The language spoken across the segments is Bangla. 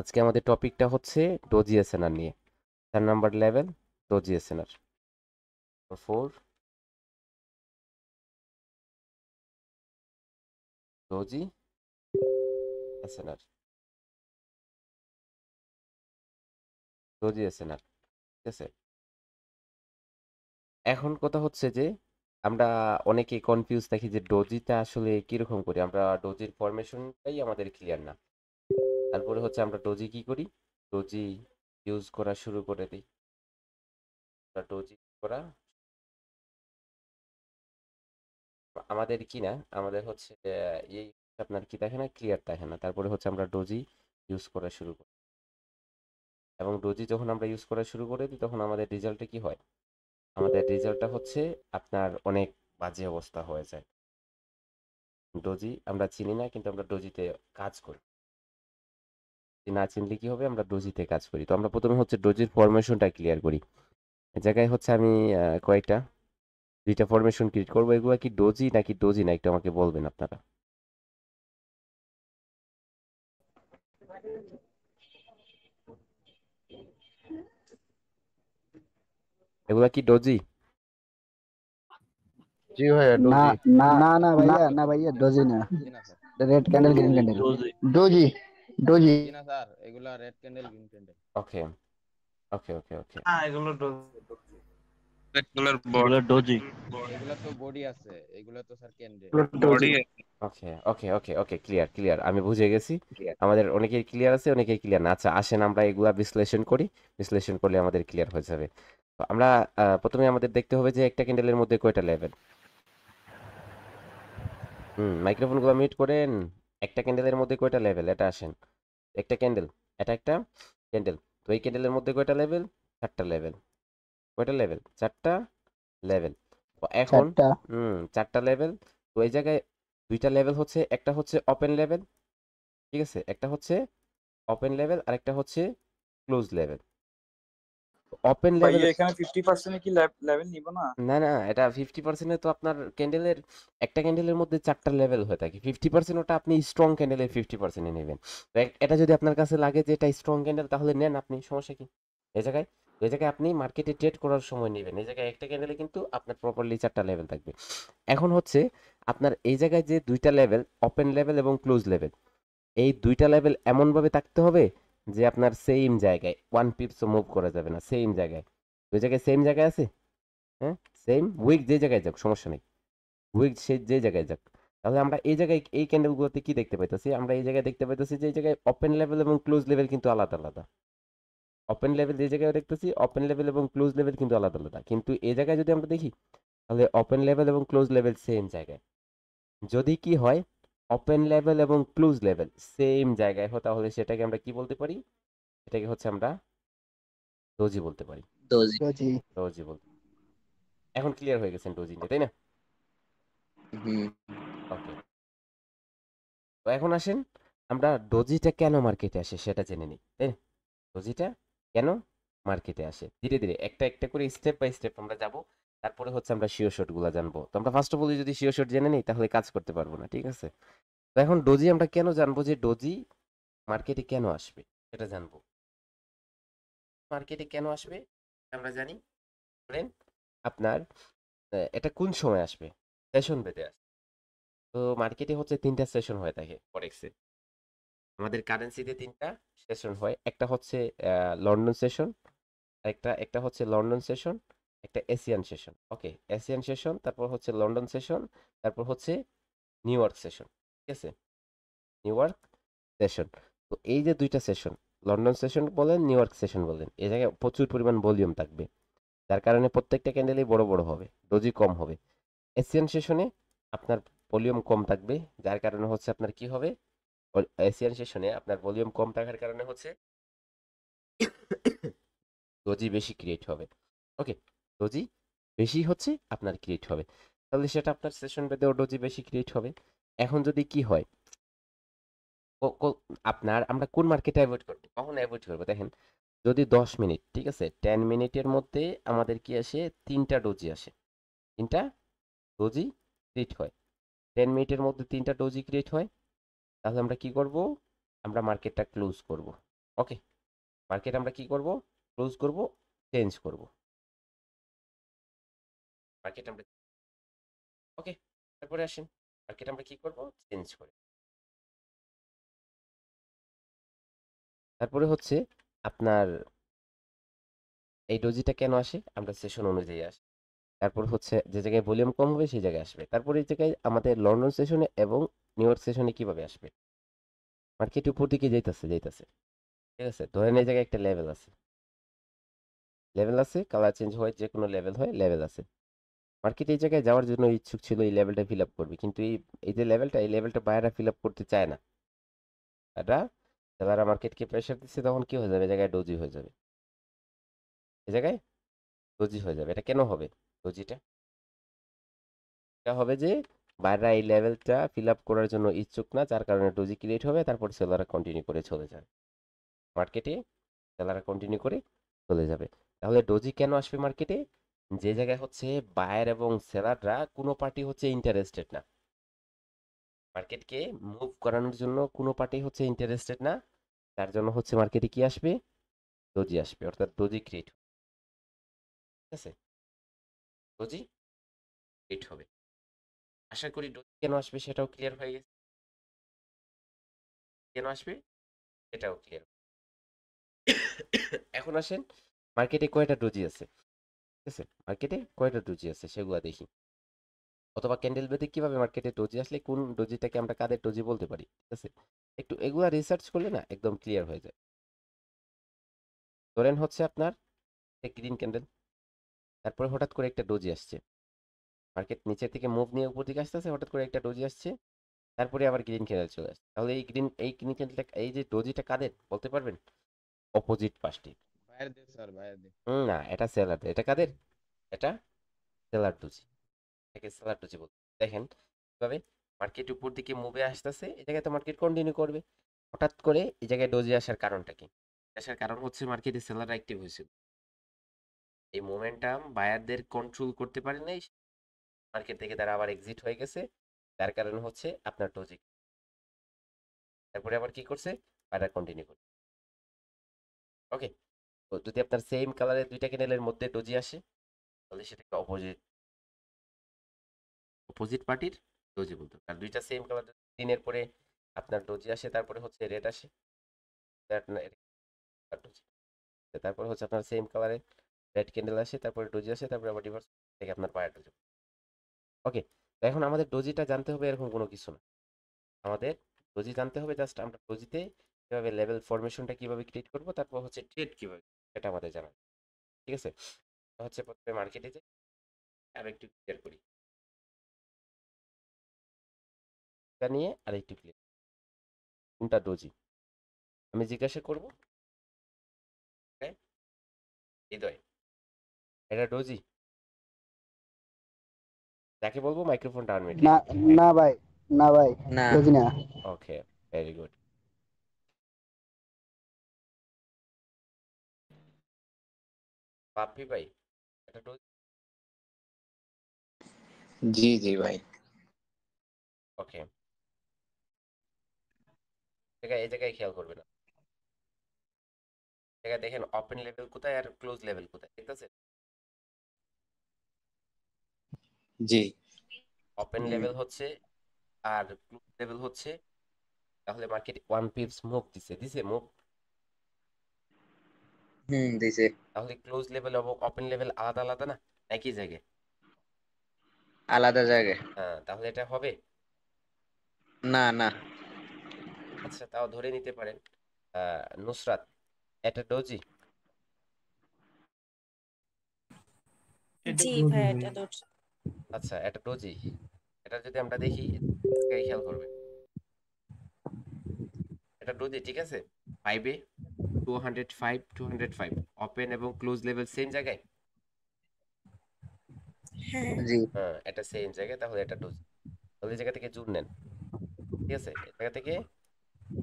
আজকে আমাদের টপিকটা হচ্ছে ডোজি এসএনআর নিয়ে। 4 number level doji SNR. 4 doji SNR, doji SNR, ঠিক আছে। এখন কথা হচ্ছে যে আমরা অনেকে কনফিউজ থাকি যে ডোজিটা আসলে কিরকম করি। আমরা ডোজির ফরমেশনটাই আমাদের ক্লিয়ার না। তারপরে হচ্ছে আমরা ডোজি কি করি, ডোজি ইউজ করা শুরু করে দিই। আমরা ডোজি করা আমাদের কি না, আমাদের হচ্ছে এই আপনার কি দেখে না, ক্লিয়ার দেখে না। তারপরে হচ্ছে আমরা ডোজি ইউজ করা শুরু করি, এবং ডোজি যখন আমরা ইউজ করা শুরু করে দিই তখন আমাদের রেজাল্টে কি হয়, আমাদের রেজাল্টটা হচ্ছে আপনার অনেক বাজে অবস্থা হয়ে যায়। ডোজি আমরা চিনি না, কিন্তু আমরা ডোজিতে কাজ করি। না চিনলে কি হবে, আমরা ডোজিতে কাজ করি। তো আমরা প্রথমে হচ্ছে ডোজির ফরমেশনটা ক্লিয়ার করি। এই জায়গায় হচ্ছে আমি কয়েকটা 2টা ফরমেশন ক্রিয়েট করবো। এগুলো কি ডোজি নাকি ডোজি না, একটু আমাকে বলবেন আপনারা। এগুলা কি ডোজি? জি ভাইয়া না ডোজি। না না ভাইয়া, না ভাইয়া, ডোজি না। জি না sir. Red candle, green candle. Doji doji. জি না স্যার, এগুলা red candle green candle. Okay, okay, okay, okay. হ্যাঁ এগুলো ডোজি। এগুলোর এগুলো ডোজি এগুলা তো বডি আছে, এগুলা তো স্যার ক্যান্ডেল। এগুলো ডোজি। বডি। ওকে, ওকে, ওকে, ওকে, ক্লিয়ার, ক্লিয়ার, আমি বুঝে গেছি। আমাদের অনেকেই ক্লিয়ার আছে, অনেকেই ক্লিয়ার না। আচ্ছা আসেন আমরা এগুলা বিশ্লেষণ করি। বিশ্লেষণ করলে আমাদের ক্লিয়ার হয়ে যাবে। তো আমরা প্রথমে আমাদের দেখতে হবে যে একটা ক্যান্ডেলের মধ্যে কয়টা লেভেল। মাইক্রোফোনগুলো মিউট করেন। একটা ক্যান্ডেলের মধ্যে কয়টা লেভেল, এটা আসেন। একটা ক্যান্ডেল, এটা একটা ক্যান্ডেল। তো এই ক্যান্ডেলের মধ্যে কয়টা লেভেল? 4টা লেভেল। কয়টা লেভেল? 4টা লেভেল। তো এখন 4টা। 4টা লেভেল। তো এই জায়গায় 2টা লেভেল হচ্ছে, একটা হচ্ছে ওপেন লেভেল, ঠিক আছে, একটা হচ্ছে ওপেন লেভেল আর একটা হচ্ছে ক্লোজ লেভেল। ওপেন লেভেল, ভাইয়া এখানে 50% কি লেভেল নিব না? না না, এটা 50%। তো আপনার ক্যান্ডেলের, একটা ক্যান্ডেলের মধ্যে 4টা লেভেল হয়ে থাকে। 50% ওটা আপনি স্ট্রং ক্যান্ডেলের 50% নেবেন। তো এটা যদি আপনার কাছে লাগে যে এটা স্ট্রং ক্যান্ডেল, তাহলে নেন আপনি, সমস্যা কি এই জায়গায়। তো এই জায়গায় আপনি মার্কেটে ট্রেড করার সময় নেবেন। এই জায়গায় একটা ক্যান্ডেলে কিন্তু আপনার প্রপারলি 4টা লেভেল থাকবে। এখন হচ্ছে আপনার এই জায়গায় যে 2টা লেভেল, ওপেন লেভেল এবং ক্লোজ লেভেল, এই 2টা লেভেল এমনভাবে থাকতে হবে যে আপনার সেম জায়গায় 1 পিপসও মুভ করা যাবে না, সেম জায়গায়। ওই জায়গায় সেম জায়গায় আছে, হ্যাঁ, সেম উইক যে জায়গায় যাক সমস্যা নেই, উইক সে যে জায়গায় যাক। তাহলে আমরা এই জায়গায় এই ক্যান্ডেলগুলোতে কি দেখতে পাইতেছি, আমরা এই জায়গায় দেখতে পাইতেছি যে এই জায়গায় ওপেন লেভেল এবং ক্লোজ লেভেল কিন্তু আলাদা আলাদা। ওপেন লেভেল যে জায়গায় দেখতেছি, ওপেন লেভেল এবং ক্লোজ লেভেল কিন্তু আলাদা আলাদা। কিন্তু এই জায়গায় যদি আমরা দেখি, তাহলে ওপেন লেভেল এবং ক্লোজ লেভেল সেম জায়গায়। যদি কি হয়, ওপেন লেভেল এবং ক্লোজ লেভেল সেম জায়গায় হয়, তাহলে সেটাকে আমরা কি বলতে পারি, এটাকে হচ্ছে আমরা ডোজি বলতে পারি। ডোজি। ডোজি বলতে, এখন ক্লিয়ার হয়ে গেছেন ডোজি নিয়ে, তাই না? হুম। ওকে। তো এখন আসেন আমরা ডোজিটা কেন মার্কেটে আসে সেটা জেনে নিই, তাই না? ডোজিটা কেন মার্কেটে আসে, ধীরে ধীরে একটা একটা করে স্টেপ বাই স্টেপ আমরা যাব। তারপরে হচ্ছে আমরা শিওর শর্ট গুলা জানবো। তো আমরা ফার্স্ট অফ অল যদি শিওর শর্ট জেনে নিই তাহলে কাজ করতে পারবো না, ঠিক আছে। তো এখন ডোজি আমরা কেন জানবো, যে ডোজি মার্কেটে কেন আসবে সেটা জানবো। মার্কেটে কেন আসবে আমরা জানি, ধরেন আপনার এটা কোন সময় আসবে, সেশন বেঁধে আসবে। তো মার্কেটে হচ্ছে 3টা সেশন হয়ে থাকে ফরেক্সে। আমাদের কারেন্সিতে 3টা সেশন হয়। একটা হচ্ছে লন্ডন সেশন, একটা একটা হচ্ছে লন্ডন সেশন, একটা এশিয়ান সেশন। ওকে, এশিয়ান সেশন, তারপর হচ্ছে লন্ডন সেশন, তারপর হচ্ছে নিউ ইয়র্ক সেশন, ঠিক আছে, নিউ ইয়র্ক সেশন। তো এই যে 2টা সেশন, লন্ডন সেশন বলেন নিউ ইয়র্ক সেশন বলেন, এই জায়গায় প্রচুর পরিমাণ ভলিউম থাকবে, যার কারণে প্রত্যেকটা ক্যান্ডেলই বড় বড় হবে, ডোজি কম হবে। এশিয়ান সেশনে আপনার ভলিউম কম থাকবে, যার কারণে হচ্ছে আপনার কি হবে, এশিয়ান সেশনে আপনার ভলিউম কম থাকার কারণে হচ্ছে ডোজি বেশি ক্রিয়েট হবে। ওকে, ডোজি বেশি হচ্ছে আপনার ক্রিয়েট হবে, তাহলে সেটা আপনার সেশন বেঁধেও ডোজি বেশি ক্রিয়েট হবে। এখন যদি কি হয়, আপনার আমরা কোন মার্কেটে অ্যাভয়েড করবো, কখন অ্যাভয়েড করবো দেখেন, যদি 10 মিনিট, ঠিক আছে, 10 মিনিটের মধ্যে আমাদের কি আসে, 3টা ডোজি আসে, 3টা ডোজি ক্রিয়েট হয়, 10 মিনিটের মধ্যে 3টা ডোজি ক্রিয়েট হয়, তাহলে আমরা কি করব, আমরা মার্কেটটা ক্লোজ করব। ওকে, মার্কেট আমরা কি করব, ক্লোজ করব, চেঞ্জ করব মার্কেট আমরা। ওকে, তারপরে আসেন মার্কেট আমরা কি করব, চেঞ্জ করে। তারপরে হচ্ছে আপনার এই ডোজিটা কেন আসে, আমরা সেশন অনুযায়ী আসে। তারপর হচ্ছে যে জায়গায় ভলিউম কম হবে সেই জায়গায় আসবে। তারপরে এই জায়গায় আমাদের লন্ডন সেশনে এবং নিউ ইয়র্ক সেশনে কিভাবে আসবে, মার্কেট উপর দিকে যাইতেছে যাইতেছে, ঠিক আছে। ধরেন এই জায়গায় একটা লেভেল আছে, লেভেল আছে, কালার চেঞ্জ হয়, যে কোনো লেভেল হয়, লেভেল আছে। মার্কেট এই জায়গায় যাওয়ার জন্য ইচ্ছুক ছিল, এই লেভেলটা ফিল আপ করবে, কিন্তু এই এই যে লেভেলটা, এই লেভেলটা বায়াররা ফিল আপ করতে চায় না। এটা যারা মার্কেটকে প্রেশার দিচ্ছে, তখন কি হয়ে যাবে, এই জায়গায় ডোজি হয়ে যাবে, এই জায়গায় ডোজি হয়ে যাবে। এটা কেন হবে ডোজিটা, এটা হবে যে বায়াররা এই লেভেলটা ফিল আপ করার জন্য ইচ্ছুক না, যার কারণে ডোজি ক্রিয়েট হবে। তারপর সেলাররা কন্টিনিউ করে চলে যায় মার্কেটে, সেলাররা কন্টিনিউ করে চলে যাবে। তাহলে ডোজি কেন আসবে মার্কেটে, যে জায়গায় হচ্ছে বায়ার এবং সেলাররা কোনো পার্টি হচ্ছে ইন্টারেস্টেড না, মার্কেটকে মুভ করানোর জন্য কোনো পার্টি হচ্ছে ইন্টারেস্টেড না, তার জন্য হচ্ছে মার্কেটে কি আসবে, ডোজি আসবে, অর্থাৎ ডোজি ক্রিয়েট, ঠিক আছে, ডোজি ক্রিয়েট হবে। আশা করি ডোজি কেন আসবে সেটাও ক্লিয়ার হয়ে গেছে, কেন আসবে এটাও ক্লিয়ার। এখন আসেন মার্কেটে কয়টা ডোজি আছে, ঠিক আছে, মার্কেটে কয়টা ডোজি আছে সেগুলো দেখি, অথবা ক্যান্ডেল বেদে কিভাবে মার্কেটে ডোজি আসলে কোন ডোজিটাকে আমরা কাদের ডোজি বলতে পারি, ঠিক আছে। একটু এগুলা রিসার্চ করলে না একদম ক্লিয়ার হয়ে যায়। ধরেন হচ্ছে আপনার গ্রিন ক্যান্ডেল, তারপরে হঠাৎ করে একটা ডোজি আসছে, মার্কেট নিচের থেকে মুভ নিয়ে উপর দিকে আসতেছে, হঠাৎ করে একটা ডোজি আসছে, তারপরে আবার গ্রিন ক্যান্ডেল চলে আসছে। তাহলে এই গ্রিন ক্যান্ডেলটা, এই যে ডোজিটা কাদের বলতে পারবেন, অপোজিট পার্টি। বাইরে দে স্যার, বাইরে দে। না, এটা সেলার, এটা কাদের, এটা সেলার ডোজি, এটাকে সেলার ডোজি বলতে। দেখেন কিভাবে মার্কেট উপর দিকে মুভে আসতেছে, এই জায়গায় তো মার্কেট কন্টিনিউ করবে। হঠাৎ করে এই জায়গায় ডোজি আসার কারণটা কি, আসার কারণ হচ্ছে মার্কেটে সেলার অ্যাক্টিভ হয়েছিল, এই মোমেন্টাম বায়ারদের কন্ট্রোল করতে পারে নাই, মার্কেট থেকে তারা আবার এক্সিট হয়ে গেছে, যার কারণে হচ্ছে আপনার ডোজি। তারপরে আবার কি করছে, বায়ার কন্টিনিউ করছে। ওকে, তো যদি আপনার সেম কালারের দুইটা ক্যান্ডেলের মধ্যে ডোজি আসে, তাহলে সেটাকে অপোজিট, অপোজিট পার্টির ডোজি বলতে হবে। আর দুইটা সেম কালার দিনের পরে আপনার ডোজি আসে, তারপরে হচ্ছে রেড আসে, ডোজি, তারপরে হচ্ছে আপনার সেম কালারে রেড ক্যান্ডেল আসে, তারপরে ডোজি আসে, তারপরে আবার রিভার্স থেকে আপনার বায়ার ডোজি। ওকে, তো এখন আমাদের ডোজিটা জানতে হবে এরকম কোনো কিছু না, আমাদের ডোজি জানতে হবে জাস্ট আমরা ডোজিতে কিভাবে লেভেল ফরমেশনটা কিভাবে ক্রিয়েট করব, তারপর হচ্ছে ট্রেড কিভাবে, এটা আমাদের জানা, ঠিক আছে। তো হচ্ছে প্রথমে মার্কেটে যে আর একটু ক্লিয়ার করি, এটা নিয়ে আর একটু ক্লিয়ার, কোনটা ডোজি আমি জিজ্ঞাসা করব, হ্যাঁ হৃদয়, এটা ডোজি, যাকে বলবো মাইক্রোফোনটা আনমিউট না করে। না ভাই, না ভাই, না বুঝি না। ওকে, ভেরি গুড। পাপ্পি ভাই, এটা ডোজি। জি জি ভাই ওকে, এই জায়গায় খেয়াল করবে না, এই জায়গায় দেখেন ওপেন লেভেল কোথায় আর ক্লোজ লেভেল কোথায়, ঠিক আছে। জি ওপেন লেভেল হচ্ছে আর ক্লোজ লেভেল হচ্ছে, তাহলে মার্কেট ওয়ান পিপস মুভ দিছে, দিছে মুভ, দিছে তাহলে ক্লোজ লেভেল এবং ওপেন লেভেল আলাদা আলাদা না, একই জায়গায়। আলাদা জায়গায় হ্যাঁ, তাহলে এটা হবে। না না আচ্ছা, তাও ধরে নিতে পারেন নুসরাত, এটা ডোজি। জি ভাই, এটা দোষ। আচ্ছা, এটা ডোজি, এটা যদি আমরা দেখি, এটাকে খেয়াল করবে, এটা ডোজি, ঠিক আছে। 5 এ 205 205 ওপেন এবং ক্লোজ লেভেল সেম জায়গায়। হ্যাঁ, জি হ্যাঁ, এটা সেম জায়গায়, তাহলে এটা ডোজি। তাহলে এই জায়গা থেকে জুন নেন, ঠিক আছে, এই জায়গা থেকে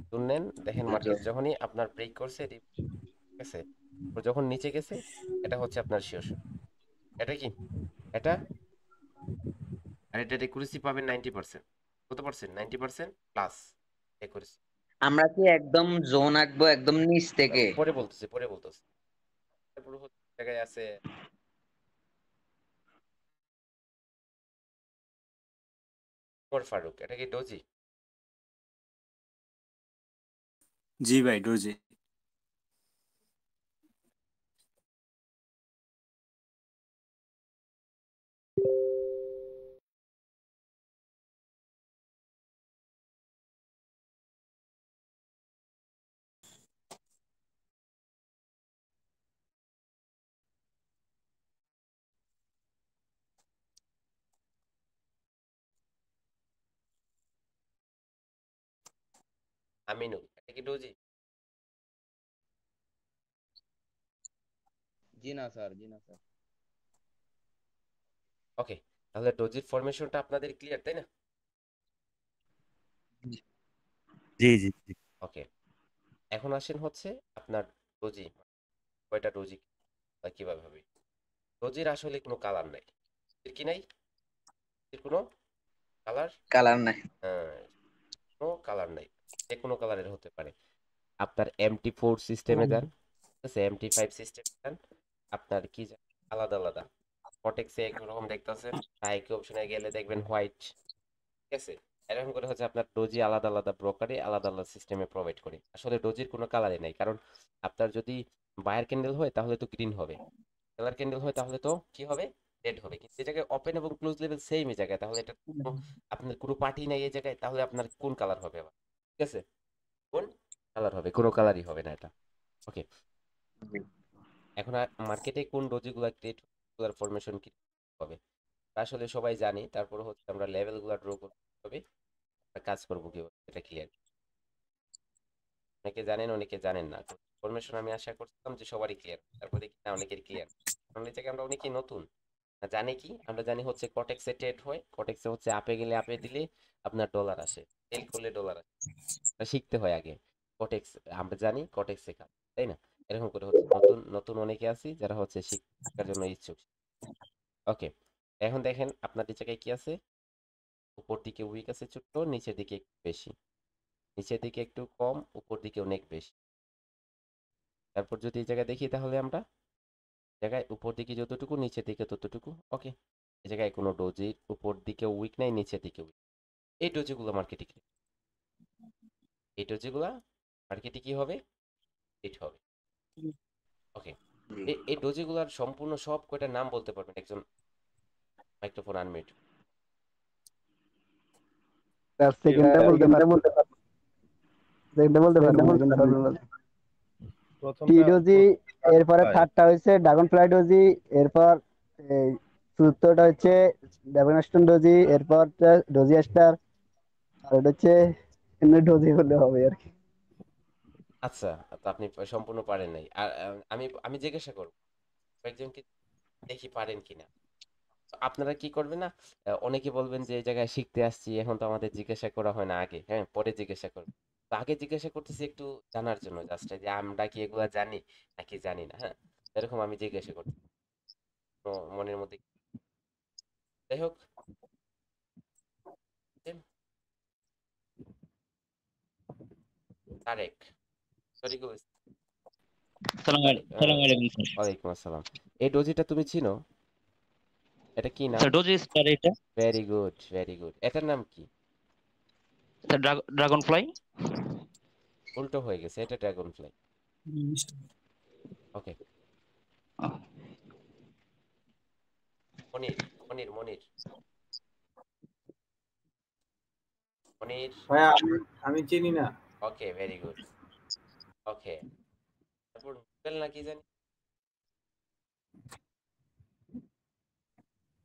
জুন নেন। দেখেন মার্কেট যখনই আপনার ব্রেক করছে, ঠিক আছে, ও যখন নিচে গেছে, এটা হচ্ছে আপনার শিওর, এটা কি, এটা, আর এটার একুরেসি পাবেন 90%, কত পার্সেন্ট, 90% প্লাস একুরেসি। আমরা কি একদম জোন আঁকবো একদম নিচ থেকে? পরে বলতেছি পুরো জায়গায় আছে ওমর ফারুক, এটা কি ডোজি? জি ভাই, ডোজি। আমিনুল, এটা কি ডোজি? জি না স্যার, জি না স্যার। ওকে, তাহলে ডোজির ফরমেশনটা আপনাদের ক্লিয়ার, তাই না? জি জি জি। ওকে, এখন আসেন হচ্ছে আপনার ডোজি কয়টা ডোজি বা কিভাবে হবে। ডোজির আসলে কোনো কালার নাই, এর কি নাই, এর কোনো কালার, কালার নাই। কোনো কালার নাই, যে কোনো কালারের হতে পারে। আপনার MT4 সিস্টেমে যান, ঠিক আছে, MT5 সিস্টেমে যান, আপনার কি যান আলাদা আলাদা। কটেক্সে একরকম দেখতেছেন, আইকিউ অপশনে গেলে দেখবেন হোয়াইট, ঠিক আছে। এরকম করে হচ্ছে আপনার ডোজি আলাদা আলাদা ব্রোকারে আলাদা আলাদা সিস্টেমে প্রোভাইড করে। আসলে ডোজির কোনো কালারই নাই, কারণ আপনার যদি বায়ার ক্যান্ডেল হয় তাহলে তো গ্রিন হবে, সেলার ক্যান্ডেল হয় তাহলে তো কি হবে, রেড হবে। কিন্তু এই জায়গায় ওপেন এবং ক্লোজ লেভেল সেম এই জায়গায়, তাহলে এটা আপনার কোনো পার্টি নাই এই জায়গায়, তাহলে আপনার কোন কালার হবে আবার, ঠিক আছে, কোন কালার হবে, কোনো কালারই হবে না এটা। ওকে, এখন মার্কেটে কোন ডোজিগুলা ক্রিয়েট ফরমেশন কি হবে তা আসলে সবাই জানি, তারপর হচ্ছে আমরা লেভেলগুলো ড্র করতে হবে, আমরা কাজ করবো কিভাবে এটা ক্লিয়ার। অনেকে জানেন অনেকে জানেন না, ফরমেশন আমি আশা করছিলাম যে সবারই ক্লিয়ার, তারপর দেখি না অনেকের ক্লিয়ার। কারণ এই জায়গায় আমরা অনেকেই নতুন। জানি কি, আমরা জানি হচ্ছে কটেক্সে ট্রেড হয়, কটেক্সে হচ্ছে আপে গেলে আপে দিলে আপনার ডলার আসে, সেল করলে ডলার আসে, এটা শিখতে হয় আগে। কটেক্স আমরা জানি, কটেক্স শেখা, তাই না? এরকম করে হচ্ছে নতুন নতুন অনেকে আছি যারা হচ্ছে শেখার জন্য ইচ্ছুক। ওকে, এখন দেখেন আপনার এই জায়গায় কি আছে, উপর দিকে উইক আছে ছোট্ট, নিচের দিকে একটু বেশি, নিচের দিকে একটু কম, উপর দিকে অনেক বেশি। তারপর যদি এই জায়গায় দেখি তাহলে আমরা জায়গায় উপর দিকে যতটুকু নিচের দিকে ততটুকু। ওকে, এই জায়গায় কোনো ডোজির উপর দিকে উইক নাই, নিচের দিকে উইক। এই ডোজিগুলো মার্কেটে কি, এই ডোজিগুলা মার্কেটে কি হবে, হিট হবে। ওকে, এই ডোজিগুলার সম্পূর্ণ সব কয়টা নাম বলতে পারবেন একজন, মাইক্রোফোন আনমিউট। তার সেকেন্ডটা বলতে পারবো, সেকেন্ডটা বলতে পারবো না, কিন্তু সবই বলতে। টি ডোজি, এরপরে থার্ডটা হচ্ছে ড্রাগন ফ্লাই ডোজি, এরপর এই চতুর্থটা হচ্ছে ড্রাগন ডোজি, এরপর ডোজি স্টার, আর এটা হচ্ছে এমনি ডোজি হলে হবে আর কি। আচ্ছা, তো আপনি সম্পূর্ণ পারেন নাই, আর আমি আমি জিজ্ঞাসা করবো কয়েকজনকে, দেখি পারেন কিনা। তো আপনারা কি করবেন না, অনেকে বলবেন যে এই জায়গায় শিখতে আসছি, এখন তো আমাদের জিজ্ঞাসা করা হয় না আগে, হ্যাঁ পরে জিজ্ঞাসা করবো। তো আগে জিজ্ঞাসা করতেছি একটু জানার জন্য, জাস্ট যে আমরা কি এগুলা জানি নাকি জানি না, হ্যাঁ এরকম আমি জিজ্ঞাসা করছি তো মনের মধ্যে। যাই হোক, তারেক, সরি তারেক, সালাম আলাইকুম স্যার। ওয়ালাইকুম আসসালাম। এই ডোজিটা তুমি চিনো, এটা কি নাম? স্যার ডোজি স্টার এটা। ভেরি গুড, ভেরি গুড, এটার নাম কি? Sir dragon fly. উল্টো হয়ে গেছে, এটা ড্রাগন ফ্লাই। ওকে, মনির, মনির মনির। ভাইয়া আমি চিনি না। ওকে, ভেরি গুড। ওকে, তারপর নোবেল না কি জানি,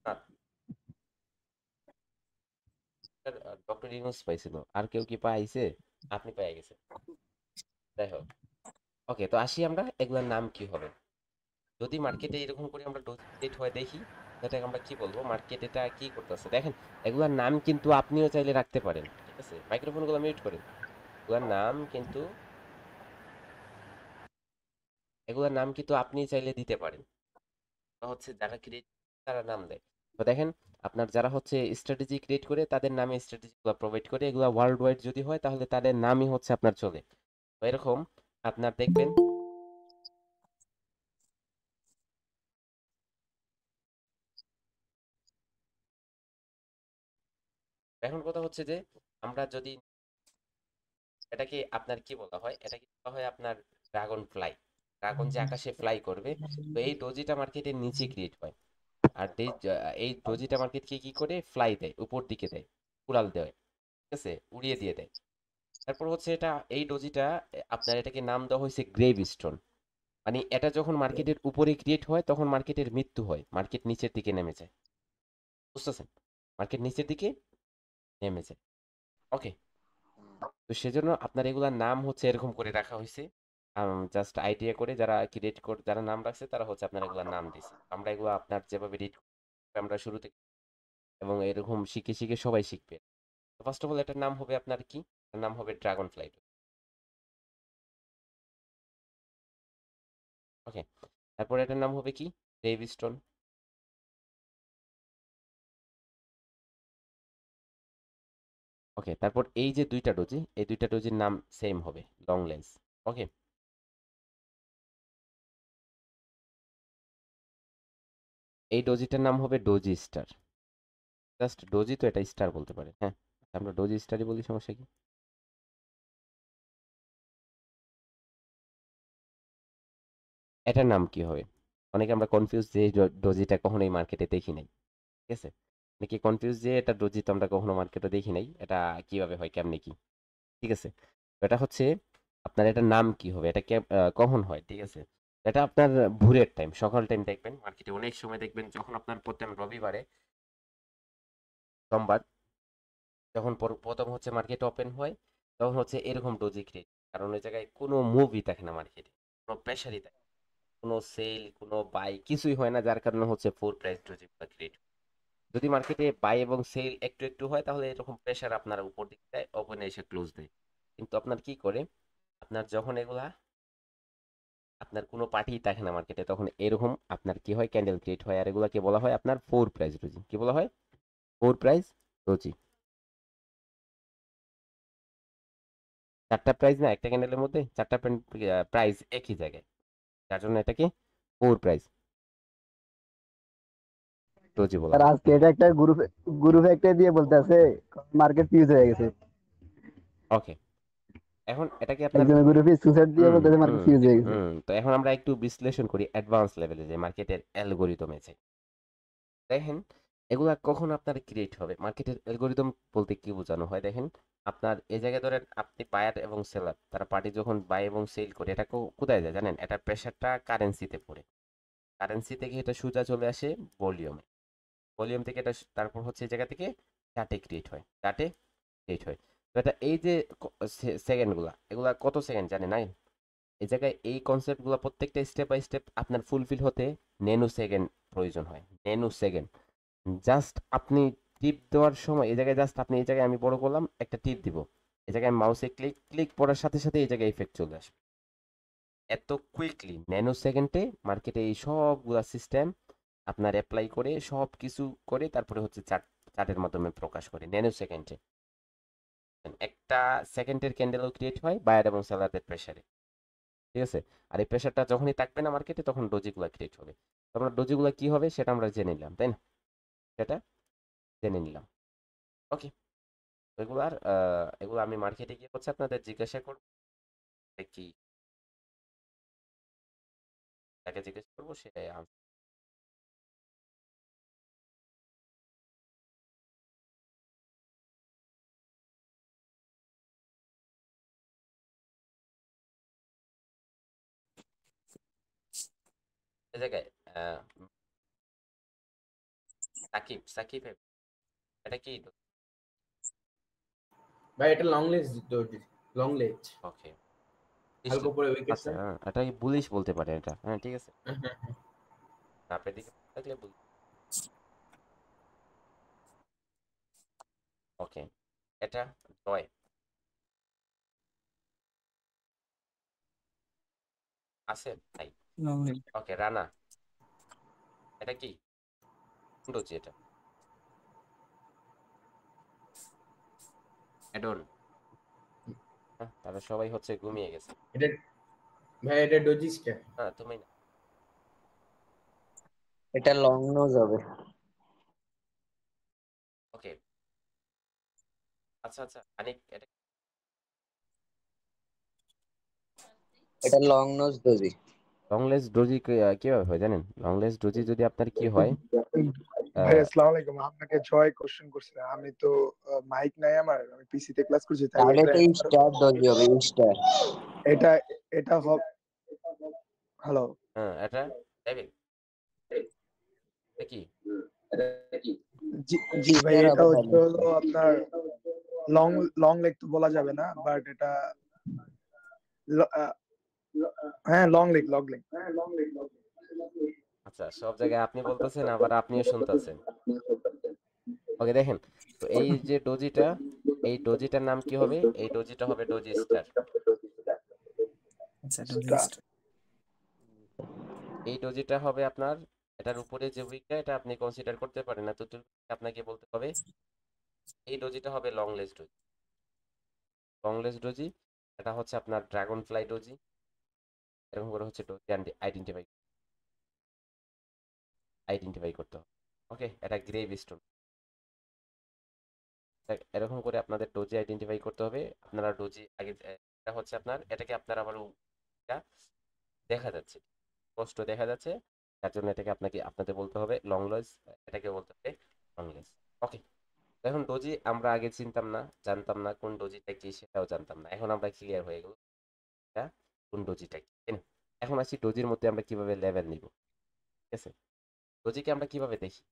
না ডক্টর ইউনুস পাইছিল, আর কেউ কি পাইছে? আপনি পেয়ে গেছেন, যাই হোক। ওকে, তো আসি আমরা এগুলার নাম কি হবে। যদি মার্কেটে এরকম করে আমরা ডোজ হয় দেখি, সেটাকে আমরা কি বলবো, মার্কেট এটা কি করতেছে দেখেন। এগুলার নাম কিন্তু আপনিও চাইলে রাখতে পারেন, ঠিক আছে, মাইক্রোফোনগুলো মিউট করেন। এগুলার নাম কিন্তু, এগুলার নাম কিন্তু আপনি চাইলে দিতে পারেন, বা হচ্ছে যারা ক্রিয়েট তারা নাম দেয়। তো দেখেন আপনার যারা হচ্ছে স্ট্র্যাটেজি ক্রিয়েট করে তাদের নামে স্ট্র্যাটেজিগুলো প্রোভাইড করে, এগুলো ওয়ার্ল্ড ওয়াইড যদি হয় তাহলে তাদের নামই হচ্ছে আপনার চলে। তো এরকম আপনার দেখবেন এখন কথা হচ্ছে যে আমরা যদি এটাকে আপনার কি বলা হয়, এটাকে বলা হয় আপনার ড্রাগন ফ্লাই। ড্রাগন যে আকাশে ফ্লাই করবে, তো এই ডোজিটা মার্কেটের নিচে ক্রিয়েট হয়। আর এই ডোজিটা মার্কেটকে কি করে ফ্লাই দেয়, উপর দিকে দেয়, উড়াল দেয়, ঠিক আছে, উড়িয়ে দিয়ে দেয়। তারপর হচ্ছে এটা এই ডোজিটা আপনার এটাকে নাম দেওয়া হয়েছে গ্রেভ স্টোন। মানে এটা যখন মার্কেটের উপরে ক্রিয়েট হয় তখন মার্কেটের মৃত্যু হয়, মার্কেট নিচের দিকে নেমে যায়। বুঝতেছেন? মার্কেট নিচের দিকে নেমে যায়। ওকে, তো সেজন্য আপনার এগুলার নাম হচ্ছে এরকম করে রাখা হয়েছে। জাস্ট আইডিয়া করে যারা ক্রিয়েট করে যারা নাম রাখছে তারা হচ্ছে আপনার এগুলার নাম দিছে। আমরা এগুলো আপনার যেভাবে রিড আমরা শুরু থেকে এবং এরকম শিখে শিখে সবাই শিখবে। তো ফার্স্ট অফ অল এটার নাম হবে আপনার কি? এটার নাম হবে ড্রাগন ফ্লাইট। ওকে, তারপর এটার নাম হবে কি? Grave stone. ওকে, তারপর এই যে দুইটা ডোজি, এই দুইটা ডোজির নাম সেম হবে, লং লেন্স। ওকে, এই ডোজিটার নাম হবে ডোজি স্টার। জাস্ট ডোজি তো এটা স্টার বলতে পারে, হ্যাঁ আমরা ডোজি স্টারই বলি, সমস্যা কি? এটার নাম কি হবে? অনেকে আমরা কনফিউজ যে ডোজিটা কখনোই মার্কেটে দেখি নাই, ঠিক আছে? অনেকে কনফিউজ যে এটা ডোজি তো আমরা কখনো মার্কেটে দেখি নাই, এটা কিভাবে হয়, কেমনে কি, ঠিক আছে? তো এটা হচ্ছে আপনার এটার নাম কি হবে, এটা কখন হয়, ঠিক আছে? এটা আপনার ভোরের টাইম, সকাল টাইম দেখবেন মার্কেটে অনেক সময় দেখবেন যখন আপনার প্রথম রবিবারে, সোমবার, যখন প্রথম হচ্ছে মার্কেট ওপেন হয় তখন হচ্ছে এরকম ডোজি ক্রিয়েট। কারণ ওই জায়গায় কোনো মুভই থাকে না মার্কেটে, কোনো প্রেশারই থাকে না, কোনো সেল কোনো বাই কিছুই হয় না, যার কারণে হচ্ছে ফোর প্রাইস ডোজি ক্রিয়েট। যদি মার্কেটে বাই এবং সেল একটু একটু হয় তাহলে এরকম প্রেশার আপনার উপর দিক দেয়, ওপেনে এসে ক্লোজ দেয়। কিন্তু আপনার কি করে, আপনার যখন এগুলা আপনার কোনো পার্টি থাকে না মার্কেটে তখন এরকম আপনার কি হয়, ক্যান্ডেল ক্রিয়েট হয়। আর এগুলাকে বলা হয় আপনার ফোর প্রাইস ডোজি। কি বলা হয়? Four price doji. চারটা প্রাইস না একটা ক্যান্ডেলের মধ্যে, চারটা প্রাইস একই জায়গায়, যার জন্য এটাকে ফোর প্রাইস ডোজি বলা আর হয়। আজকে এটা একটা গ্রুপ একটা দিয়ে বলতেছে মার্কেট ফিউজ হয়ে গেছে। ওকে, এখন এটাকে আপনার একজন গ্রুপে সুসাইড দিয়ে হুম বলতেছে মার্কেট হুম ফিউজ হয়ে গেছে। হুম তো এখন আমরা একটু বিশ্লেষণ করি অ্যাডভান্স লেভেলে যে মার্কেটের অ্যালগোরিদম আছে। দেখেন এগুলা কখন আপনার ক্রিয়েট হবে, মার্কেটের অ্যালগোরিদম বলতে কি বোঝানো হয় দেখেন। আপনার এই জায়গায় ধরেন আপনি বায়ার এবং সেলার, তারা পার্টি যখন বাই এবং সেল করে এটা কোথায় যায় জানেন? এটা প্রেশারটা কারেন্সিতে পড়ে, কারেন্সি থেকে এটা সোজা চলে আসে ভলিউমে, ভলিউম থেকে এটা তারপর হচ্ছে এই জায়গা থেকে চার্টে ক্রিয়েট হয়, চার্টে ক্রিয়েট হয়। তো এটা এই যে সেকেন্ডগুলা, এগুলা কত সেকেন্ড জানেন না? এই জায়গায় এই কনসেপ্টগুলো প্রত্যেকটা স্টেপ বাই স্টেপ আপনার ফুলফিল হতে ন্যানো সেকেন্ড প্রয়োজন হয়, ন্যানো সেকেন্ড। জাস্ট আপনি টিপ দেওয়ার সময় এই জায়গায় জাস্ট আপনি এই জায়গায় আমি বড় করলাম একটা টিপ দিব, এই জায়গায় মাউসে ক্লিক ক্লিক করার সাথে সাথে এই জায়গায় ইফেক্ট চলে আসবে। এত কুইকলি ন্যানো সেকেন্ডে মার্কেটে এই সবগুলা সিস্টেম আপনার অ্যাপ্লাই করে সব কিছু করে তারপরে হচ্ছে চার্টের মাধ্যমে প্রকাশ করে ন্যানো সেকেন্ডে। একটা সেকেন্ডের ক্যান্ডেলও ক্রিয়েট হয় বায়ার এবং সেলারদের প্রেসারে, ঠিক আছে? আর এই প্রেসারটা যখনই থাকবে না মার্কেটে তখন ডোজিগুলা ক্রিয়েট হবে। তো আমরা ডোজিগুলা কি হবে সেটা আমরা জেনে নিলাম, তাই না? সেটা জেনে নিলাম। ওকে, এগুলার এগুলো আমি মার্কেটে গিয়ে হচ্ছে আপনাদের জিজ্ঞাসা করবো যে কি, তাকে জিজ্ঞেস করবো সে এই জায়গায় আহ, সাকিব সাকিব এটা কি? ভাই এটা লং লেজ দৌড়, লং লেজ ওকে, হালকা উপরে উইকেট আচ্ছা হ্যাঁ, এটা বুলিশ বলতে পারে এটা, হ্যাঁ ঠিক আছে। স্যার। আপনার দিকে থাকলে ওকে, এটা জয় আছে নাই? ওকে, রানা এটা কি? ডোজি এটা অ্যাডন। তারা সবাই হচ্ছে ঘুমিয়ে গেছে। এটা ভাই এটা ডোজিসটা। হ্যাঁ, তুমি না। এটা লং নোজ হবে। ওকে, আচ্ছা আচ্ছা, অনেক এটা এটা লং নোজ ডোজি। লংলেস ডোজি কিভাবে হয় জানেন? লংলেস ডোজি যদি আপনার কি হয়, ভাই আহ, আসসালামু আলাইকুম, আপনাকে জয় কোশ্চেন করছিলাম। আমি তো মাইক নাই আমার, আমি পিসি তে ক্লাস করছি তাই তাহলে এটা তো স্টার ডোজি হবে, স্টার। এটা এটা হবে। হ্যালো, হ্যাঁ এটা ডেভিল কি? জি জি ভাই, স্টার এটা হবে হচ্ছে তাহলে হলো স্টার। আপনার লং লং লেগ তো বলা যাবে না, বাট এটা হ্যাঁ লং লেগ লং লেগ। আচ্ছা, সব জায়গায় আপনি বলতেছেন আবার আপনিও শুনতেছেন। ওকে দেখেন, তো এই যে ডোজিটা, এই ডোজিটার নাম কি হবে? এই ডোজিটা হবে ডোজি স্টার। আচ্ছা ডোজি এই ডোজিটা হবে আপনার, এটার উপরে যে উইকটা এটা আপনি কনসিডার করতে পারেন না, তো আপনাকে বলতে হবে এই ডোজিটা হবে লংলেস ডোজি। লংলেস ডোজি এটা হচ্ছে আপনার ড্রাগন ফ্লাই ডোজি। এরকম করে হচ্ছে ডোজি আইডেন্টিফাই আইডেন্টিফাই করতে হবে। ওকে, এটা গ্রেভ স্টোন। এরকম করে আপনাদের ডোজি আইডেন্টিফাই করতে হবে। আপনারা ডোজি আগে এটা হচ্ছে আপনার, এটাকে আপনার আবার এটা দেখা যাচ্ছে, স্পষ্ট দেখা যাচ্ছে, তার জন্য এটাকে আপনাকে আপনাদের বলতে হবে লংলেস, এটাকে বলতে হবে লংলেস। ওকে, এখন ডোজি আমরা আগে চিনতাম না, জানতাম না কোন ডোজিটা কি সেটাও জানতাম না, এখন আমরা ক্লিয়ার হয়ে গেল এটা কোন ডোজিটা কি, তাই না? এখন আসি ডোজির মধ্যে আমরা কিভাবে লেভেল নিব। ঠিক আছে, ডোজিকে আমরা কিভাবে দেখি,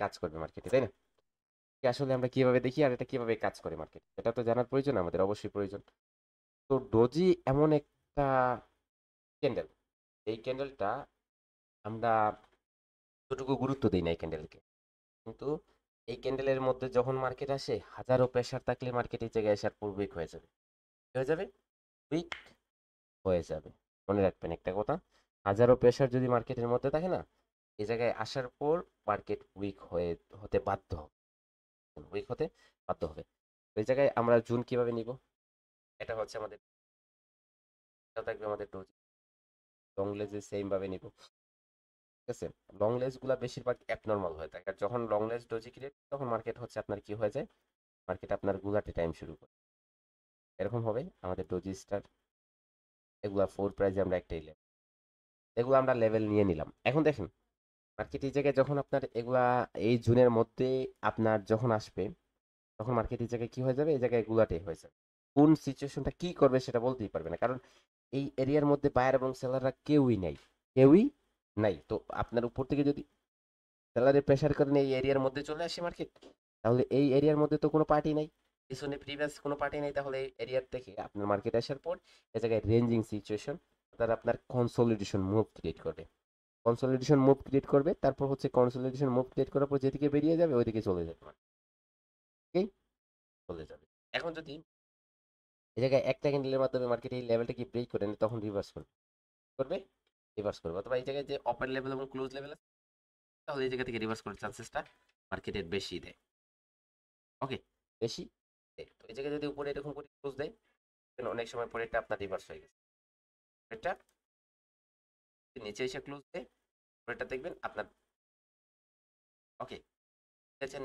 কাজ করবে মার্কেটে, তাই না? আসলে আমরা কিভাবে দেখি আর এটা কিভাবে কাজ করে মার্কেট, এটা তো জানার প্রয়োজন, আমাদের অবশ্যই প্রয়োজন। তো ডোজি এমন একটা ক্যান্ডেল, এই ক্যান্ডেলটা আমরা যতটুকু গুরুত্ব দিই না এই ক্যান্ডেলকে, কিন্তু এই ক্যান্ডেলের মধ্যে যখন মার্কেট আসে হাজারো প্রেশার থাকলে মার্কেট এই জায়গায় আসার পর উইক হয়ে যাবে। কি হয়ে যাবে? উইক হয়ে যাবে। মনে রাখবেন একটা কথা, হাজারো প্রেশার যদি মার্কেটের মধ্যে থাকে না, এই জায়গায় আসার পর মার্কেট উইক হতে বাধ্য হবে, উইক হতে বাধ্য হবে। তো এই জায়গায় আমরা জুন কিভাবে নিব? এটা হচ্ছে আমাদের, এটা থাকবে আমাদের ডোজি। লং লেজে সেম ভাবে নিব। ঠিক আছে, লং লেজ গুলা বেশিরভাগ অ্যাবনর্মাল হয়ে থাকে, আর যখন লং লেজ ডোজি ক্রিয়েট তখন মার্কেট হচ্ছে আপনার কি হয়ে যায়, মার্কেট আপনার গুলাতে টাইম শুরু করে। এরকম হবে আমাদের ডোজি স্টার, এগুলা ফোর প্রাইজে আমরা একটাই লেভেল, এগুলো আমরা লেভেল নিয়ে নিলাম। এখন দেখেন মার্কেট এই জায়গায় যখন আপনার এগুলা এই জুনের মধ্যে আপনার যখন আসবে, তখন মার্কেট এই জায়গায় কি হয়ে যাবে, এই জায়গায় গুলাটাই হয়ে যাবে। কোন সিচুয়েশনটা কি করবে সেটা বলতেই পারবে না, কারণ এই এরিয়ার মধ্যে বায়ার এবং সেলাররা কেউই নাই, কেউই নাই। তো আপনার উপর থেকে যদি সেলারের প্রেশার কারণে এই এরিয়ার মধ্যে চলে আসে মার্কেট, তাহলে এই এরিয়ার মধ্যে তো কোনো পার্টি নাই, পিছনে প্রিভিয়াস কোনো পার্টি নাই, তাহলে এই এরিয়ার থেকে আপনার মার্কেট আসার পর এই জায়গায় রেঞ্জিং সিচুয়েশন, অর্থাৎ আপনার কনসোলিডেশন মুভ ক্রিয়েট করবে। কনসোলিডেশন মুভ ক্রিয়েট করবে, তারপর হচ্ছে কনসোলিডেশন মুভ ক্রিয়েট করার পর যেদিকে বেরিয়ে যাবে ওইদিকে চলে যাবে, ওকে, চলে যাবে। এখন যদি এই জায়গায় একটা ক্যান্ডেলের মাধ্যমে মার্কেট এই লেভেলটাকে ব্রেক করে নেয়, তখন রিভার্স করবে, করবে রিভার্স করবে, অথবা এই জায়গায় যে অপার লেভেল এবং ক্লোজ লেভেল আছে, তাহলে এই জায়গা থেকে রিভার্স করার চান্সেসটা মার্কেটের বেশি দেয়। ওকে, বেশি দেয়। তো এই জায়গায় যদি উপরে এরকম করে ক্লোজ দেয়, অনেক সময় পরে এটা আপনার রিভার্স হয়ে গেছে, এটা নিচে এসে ক্লোজ দেয়, পরেরটা দেখবেন আপনার, ওকে,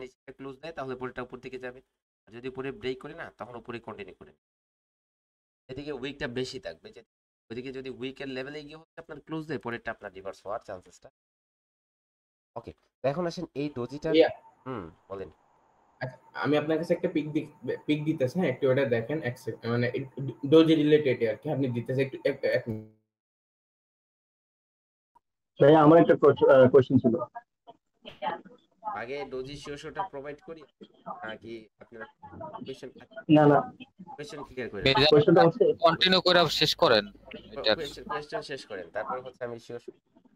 নিচে ক্লোজ দেয় তাহলে পরেরটা উপর দিকে যাবে, আর যদি উপরে ব্রেক করে না তখন উপরে কন্টিনিউ করে, এদিকে উইকটা বেশি থাকবে, যে ওইদিকে যদি উইকের লেভেলে গিয়ে হচ্ছে আপনার ক্লোজ দেয়, পরেরটা আপনার রিভার্স হওয়ার চান্সেসটা। ওকে, তো এখন আসেন এই ডোজিটার, ইয়া, বলেন। আচ্ছা, আমি আপনার কাছে একটা পিক দিতেছি, হ্যাঁ একটু ওটা দেখেন, এক সেকেন্ড, মানে ডোজি রিলেটেড আর কি, আপনি দিতেছে একটু এক মিনিট। ভাই আমার একটা কোশ্চেন ছিল। আগে ডোজি শিওরটা প্রোভাইড করি নাকি আপনারা কোয়েশ্চেন, না না, কোয়েশ্চেন ক্লিয়ার করে নেন, কোশ্চেনটা হচ্ছে কন্টিনিউ করে শেষ করেন এটার। কোয়েশ্চেন শেষ করেন, তারপর হচ্ছে আমি শিওর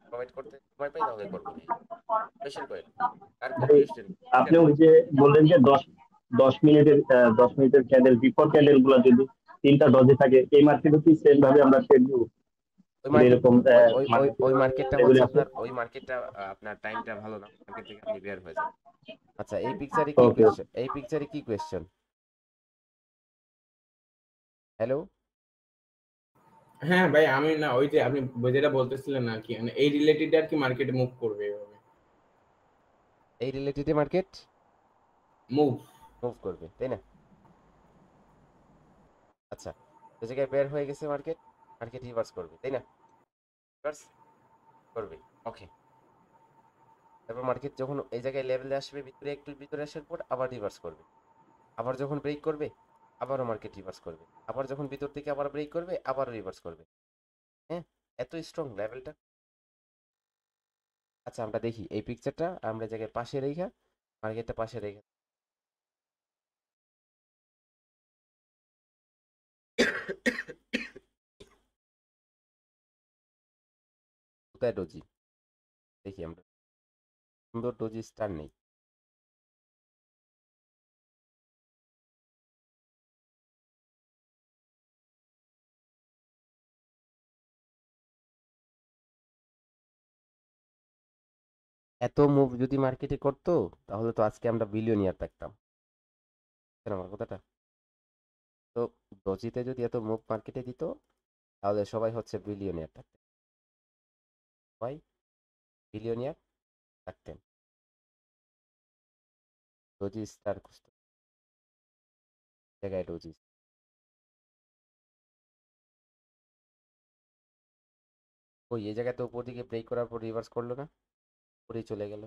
প্রোভাইড করতে সময় পাই তাহলে করবো, কোয়েশ্চেন করেন, আর কি ভাই, কোয়েশ্চেন? আপনি ওই যে বললেন যে 10 মিনিটের ক্যান্ডেল, বিফোর ক্যান্ডেল গুলো যদি 3টা ডজে থাকে, এই মার্কেটে কি সেম ভাবে আমরা ট্রেড দিব? ওই মার্কেট, এরকম ওই মার্কেটটা হচ্ছে আপনার, ওই মার্কেটটা আপনার টাইমটা ভালো না, মার্কেট থেকে আপনি বের হয়ে যান। আচ্ছা, এই পিকচারে কি ওকে, কোয়েশ্চেন, এই পিকচারে কি কোয়েশ্চেন? হ্যালো, হ্যাঁ ভাই, আমি না ওই যে আপনি যেটা বলতেছিলেন আর কি, মানে এই রিলেটেড আর কি মার্কেটে মুভ করবে এভাবে। এই রিলেটেড মার্কেট মুভ। মুভ করবে তাই না? আচ্ছা, তো জায়গায় বের হয়ে গেছে মার্কেট, মার্কেট রিভার্স করবে তাই না? রিভার্স করবে। ওকে, তারপর মার্কেট যখন এই জায়গায় লেভেলে আসবে, ভিতরে একটু ভিতরে আসার পর আবার রিভার্স করবে, আবার যখন ব্রেক করবে আবারও মার্কেট রিভার্স করবে, আবার যখন ভিতর থেকে আবার ব্রেক করবে আবারও রিভার্স করবে। হ্যাঁ, এত স্ট্রং লেভেলটা। আচ্ছা, আমরা দেখি এই পিকচারটা আমরা জায়গায় পাশে রেখা, মার্কেটটা পাশে রেখা। কোথায় ডোজি? দেখি আমরা, সুন্দর ডোজি স্টার নেই। এত মুভ যদি মার্কেটে করতো তাহলে তো আজকে আমরা বিলিয়নিয়ার থাকতাম। বুঝছেন আমার কথাটা? তো ডোজিতে যদি এত মুভ মার্কেটে দিত তাহলে সবাই হচ্ছে বিলিয়নিয়ার থাকতেন, সবাই বিলিয়নিয়ার থাকতেন। ডোজি স্টার খুঁজতো, জায়গায় ডোজি। ওই এই জায়গায় তো উপর দিকে ব্রেক করার পর রিভার্স করলো না, উপরেই চলে গেল।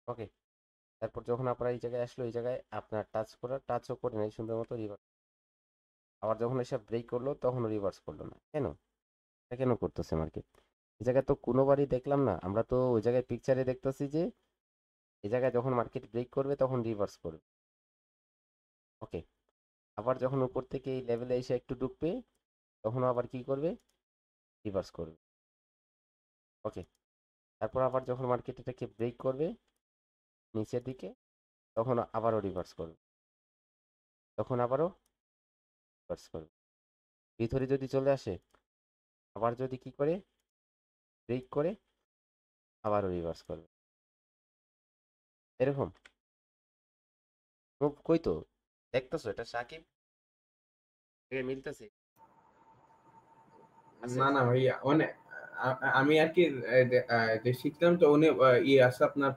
ওকে, তারপর যখন আপনার এই জায়গায় আসলো, এই জায়গায় আপনার টাচও করে নাই সুন্দর মতো, রিভার্স। আবার যখন এসে ব্রেক করলো তখনও রিভার্স করলো না, কেন? এটা কেন করতেছে মার্কেট? এই জায়গায় তো কোনোবারই দেখলাম না, আমরা তো ওই জায়গায় পিকচারে দেখতেছি যে এই জায়গায় যখন মার্কেট ব্রেক করবে তখন রিভার্স করবে। ওকে, আবার যখন উপর থেকে এই লেভেলে এসে একটু ঢুকবে তখন আবার কি করবে? রিভার্স করবে। ওকে, তারপর আবার যখন মার্কেট এটাকে ব্রেক করবে নিচের দিকে তখন আবারও রিভার্স করবে, তখন আবারও রিভার্স করবে। ভিতরে যদি চলে আসে আবার যদি কি করে ব্রেক করে আবারও রিভার্স করবে, এরকম মুভ। কই তো দেখতেছো এটা সাকিব, মিলতেছে? আছে? না না ভাইয়া, মানে আমি আর কি যে শিখতাম তো উনি ইয়ে আছে আপনার,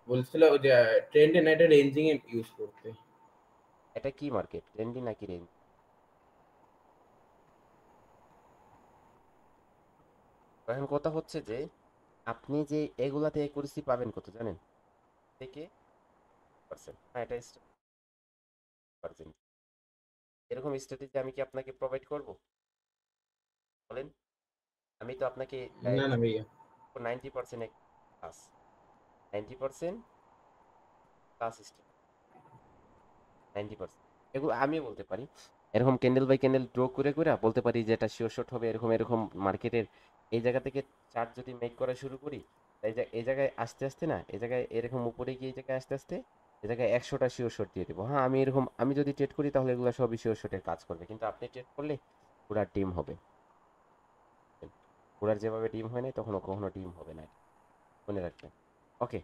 বলছিল ওই যে ট্রেন্ড এন্ড একটা রেঞ্জিং এ ইউজ করতে। এটা কি মার্কেট, ট্রেন্ডি নাকি রেঞ্জ? এখন কথা হচ্ছে যে আপনি যে এগুলাতে একুরেসি পাবেন কত জানেন? থেকে পার্সেন্ট, হ্যাঁ এটা পার্সেন্ট। এরকম স্ট্র্যাটেজি আমি কি আপনাকে প্রোভাইড করব? বলেন, আমি তো আপনাকে না না ভাইয়া। 90% প্লাস, 90% প্লাস 90%, এগুলো আমিও বলতে পারি। এরকম ক্যান্ডেল বাই ক্যান্ডেল ড্র করে করে বলতে পারি যে এটা শিওর শট হবে, এরকম এরকম মার্কেটের এই জায়গা থেকে চার্ট যদি মেক করা শুরু করি, এই জায়গায় আস্তে আস্তে না, এই জায়গায় এরকম উপরে গিয়ে এই জায়গায় আস্তে আস্তে এই জায়গায় 100টা শিওর শট দিয়ে দেবো। হ্যাঁ, আমি যদি ট্রেড করি তাহলে এগুলো সবই শিওর শটের কাজ করবে, কিন্তু আপনি ট্রেড করলে পুরা টিম হবে। পুরার যেভাবে টিম হয় না তখনও কখনো টিম হবে না, মনে রাখবেন। ওকে,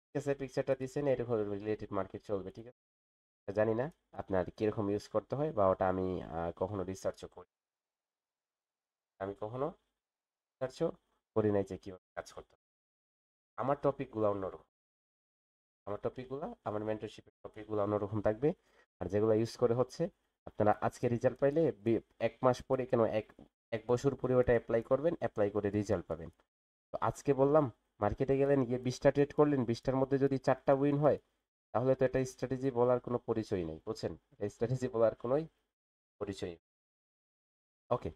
ঠিক আছে, পিকচারটা দিচ্ছেন, এরকম রিলেটেড মার্কেট চলবে, ঠিক আছে। জানি না আপনার কিরকম ইউজ করতে হয় বা ওটা আমি কখনো রিসার্চও করি, আমি কখনো রিসার্চও করি নাই যে কীভাবে কাজ করতে হয়। আমার টপিকগুলো অন্যরকম, আমার মেন্টরশিপের টপিকগুলো অন্যরকম থাকবে। আর যেগুলো ইউজ করে হচ্ছে আপনারা আজকে রেজাল্ট পাইলে 1 মাস পরে কেন, এক বছর পরে ওটা অ্যাপ্লাই করবেন, অ্যাপ্লাই করে রেজাল্ট পাবেন। তো আজকে বললাম মার্কেটে গেলেন, গিয়ে 20টা ট্রেড করলেন, 20টার মধ্যে যদি 4টা উইন হয় তাহলে তো এটা স্ট্র্যাটেজি বলার কোনো পরিচয় নেই, বুঝছেন? স্ট্র্যাটেজি বলার কোনোই পরিচয়। ওকে,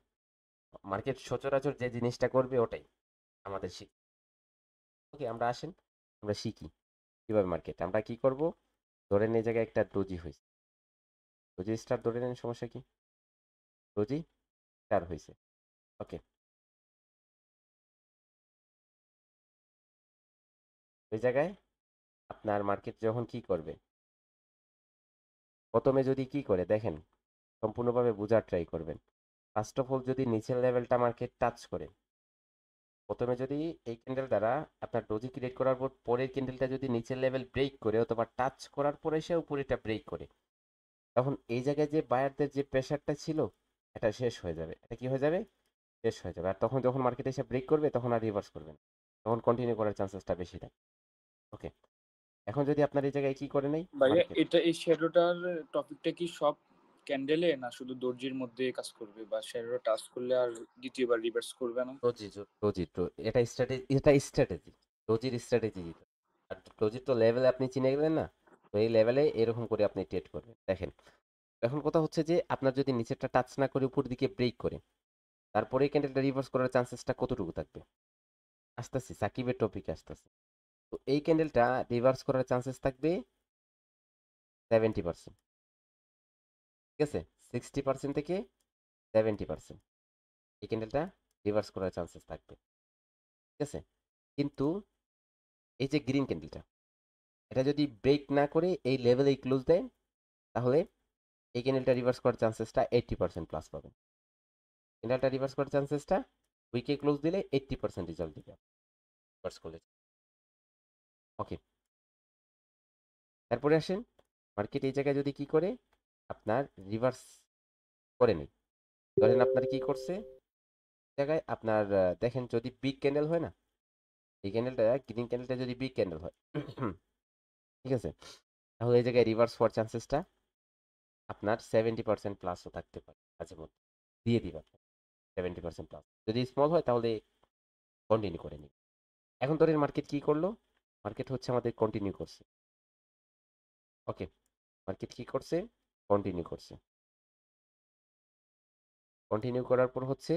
মার্কেট সচরাচর যে জিনিসটা করবে ওটাই আমাদের শিখি। ওকে, আমরা আসেন, আমরা শিখি কীভাবে মার্কেট। আমরা কি করব, ধরেন এই জায়গায় একটা ডোজি হয়েছে, ডোজি স্টার ধরে নেন, সমস্যা কি? ডোজি স্টার হয়েছে। ওকে, ওই জায়গায় আপনার মার্কেট যখন কি করবে, প্রথমে যদি কি করে দেখেন, সম্পূর্ণভাবে বোঝার ট্রাই করবেন। ফার্স্ট অফ অল যদি নিচের লেভেলটা মার্কেট টাচ করে, প্রথমে যদি এই ক্যান্ডেল দ্বারা আপনার ডোজি ক্রিয়েট করার পর পরের ক্যান্ডেলটা যদি নিচের লেভেল ব্রেক করে অথবা টাচ করার পরে সে উপরেটা ব্রেক করে, তখন এই জায়গায় যে বায়ারদের যে প্রেশারটা ছিল এটা শেষ হয়ে যাবে। এটা কি হয়ে যাবে? শেষ হয়ে যাবে। আর তখন যখন মার্কেটে এসে ব্রেক করবে তখন আর রিভার্স করবে না। তখন কন্টিনিউ করার চান্সেসটা বেশি থাকে। ওকে। এখন যদি আপনার এই জায়গায় কি করে নেই ভাইয়া মার্কেট, এটা এই শ্যাডোটার টপিকটা কি সব ক্যান্ডেলে না শুধু দর্জির মধ্যে কাজ করবে, বা শ্যাডো টাচ করলে আর দ্বিতীয়বার রিভার্স করবে না? এটা স্ট্র্যাটেজি ডোজির স্ট্র্যাটেজি দিতে। আর ডোজির তো লেভেলে আপনি চিনে গেলেন না, তো এই লেভেলে এরকম করে আপনি ট্রেড করবেন। দেখেন এখন কথা হচ্ছে যে আপনার যদি নিচেরটা টাচ না করে উপর দিকে ব্রেক করে তারপরে ক্যান্ডেলটা রিভার্স করার চান্সেসটা কতটুকু থাকবে? আসতেছি সাকিবের টপিকে আসতেছে। তো এই ক্যান্ডেলটা রিভার্স করার চান্সেস থাকবে 70%। ঠিক আছে, 60% থেকে 70% এই ক্যান্ডেলটা রিভার্স করার চান্সেস থাকবে। ঠিক আছে, কিন্তু এই যে গ্রিন ক্যান্ডেলটা এটা যদি ব্রেক না করে এই লেভেলেই ক্লোজ দেয় তাহলে এই ক্যান্ডেলটা রিভার্স করার চান্সেসটা 80% প্লাস পাবে। ক্যান্ডেলটা রিভার্স করার চান্সেসটা উইকে ক্লোজ দিলে 80% রেজাল্ট দিবে রিভার্স করলে। ওকে, তারপরে আসেন মার্কেট এই জায়গায় যদি কি করে আপনার রিভার্স করে নেই। ধরেন আপনার কি করছে জায়গায় আপনার দেখেন যদি বিগ ক্যান্ডেল হয় না, এই ক্যান্ডেলটা গ্রিন ক্যান্ডেলটা যদি বিগ ক্যান্ডেল হয় ঠিক আছে, তাহলে এই জায়গায় রিভার্স হওয়ার চান্সেসটা আপনার 70% প্লাসও থাকতে পারে, মাঝে মধ্যে দিয়ে দিবে আপনার 70% প্লাস। যদি স্মল হয় তাহলে কন্টিনিউ করে নিন। এখন ধরেন মার্কেট কি করলো, মার্কেট হচ্ছে আমাদের কন্টিনিউ করছে। ওকে, মার্কেট কি করছে? কন্টিনিউ করছে। কন্টিনিউ করার পর হচ্ছে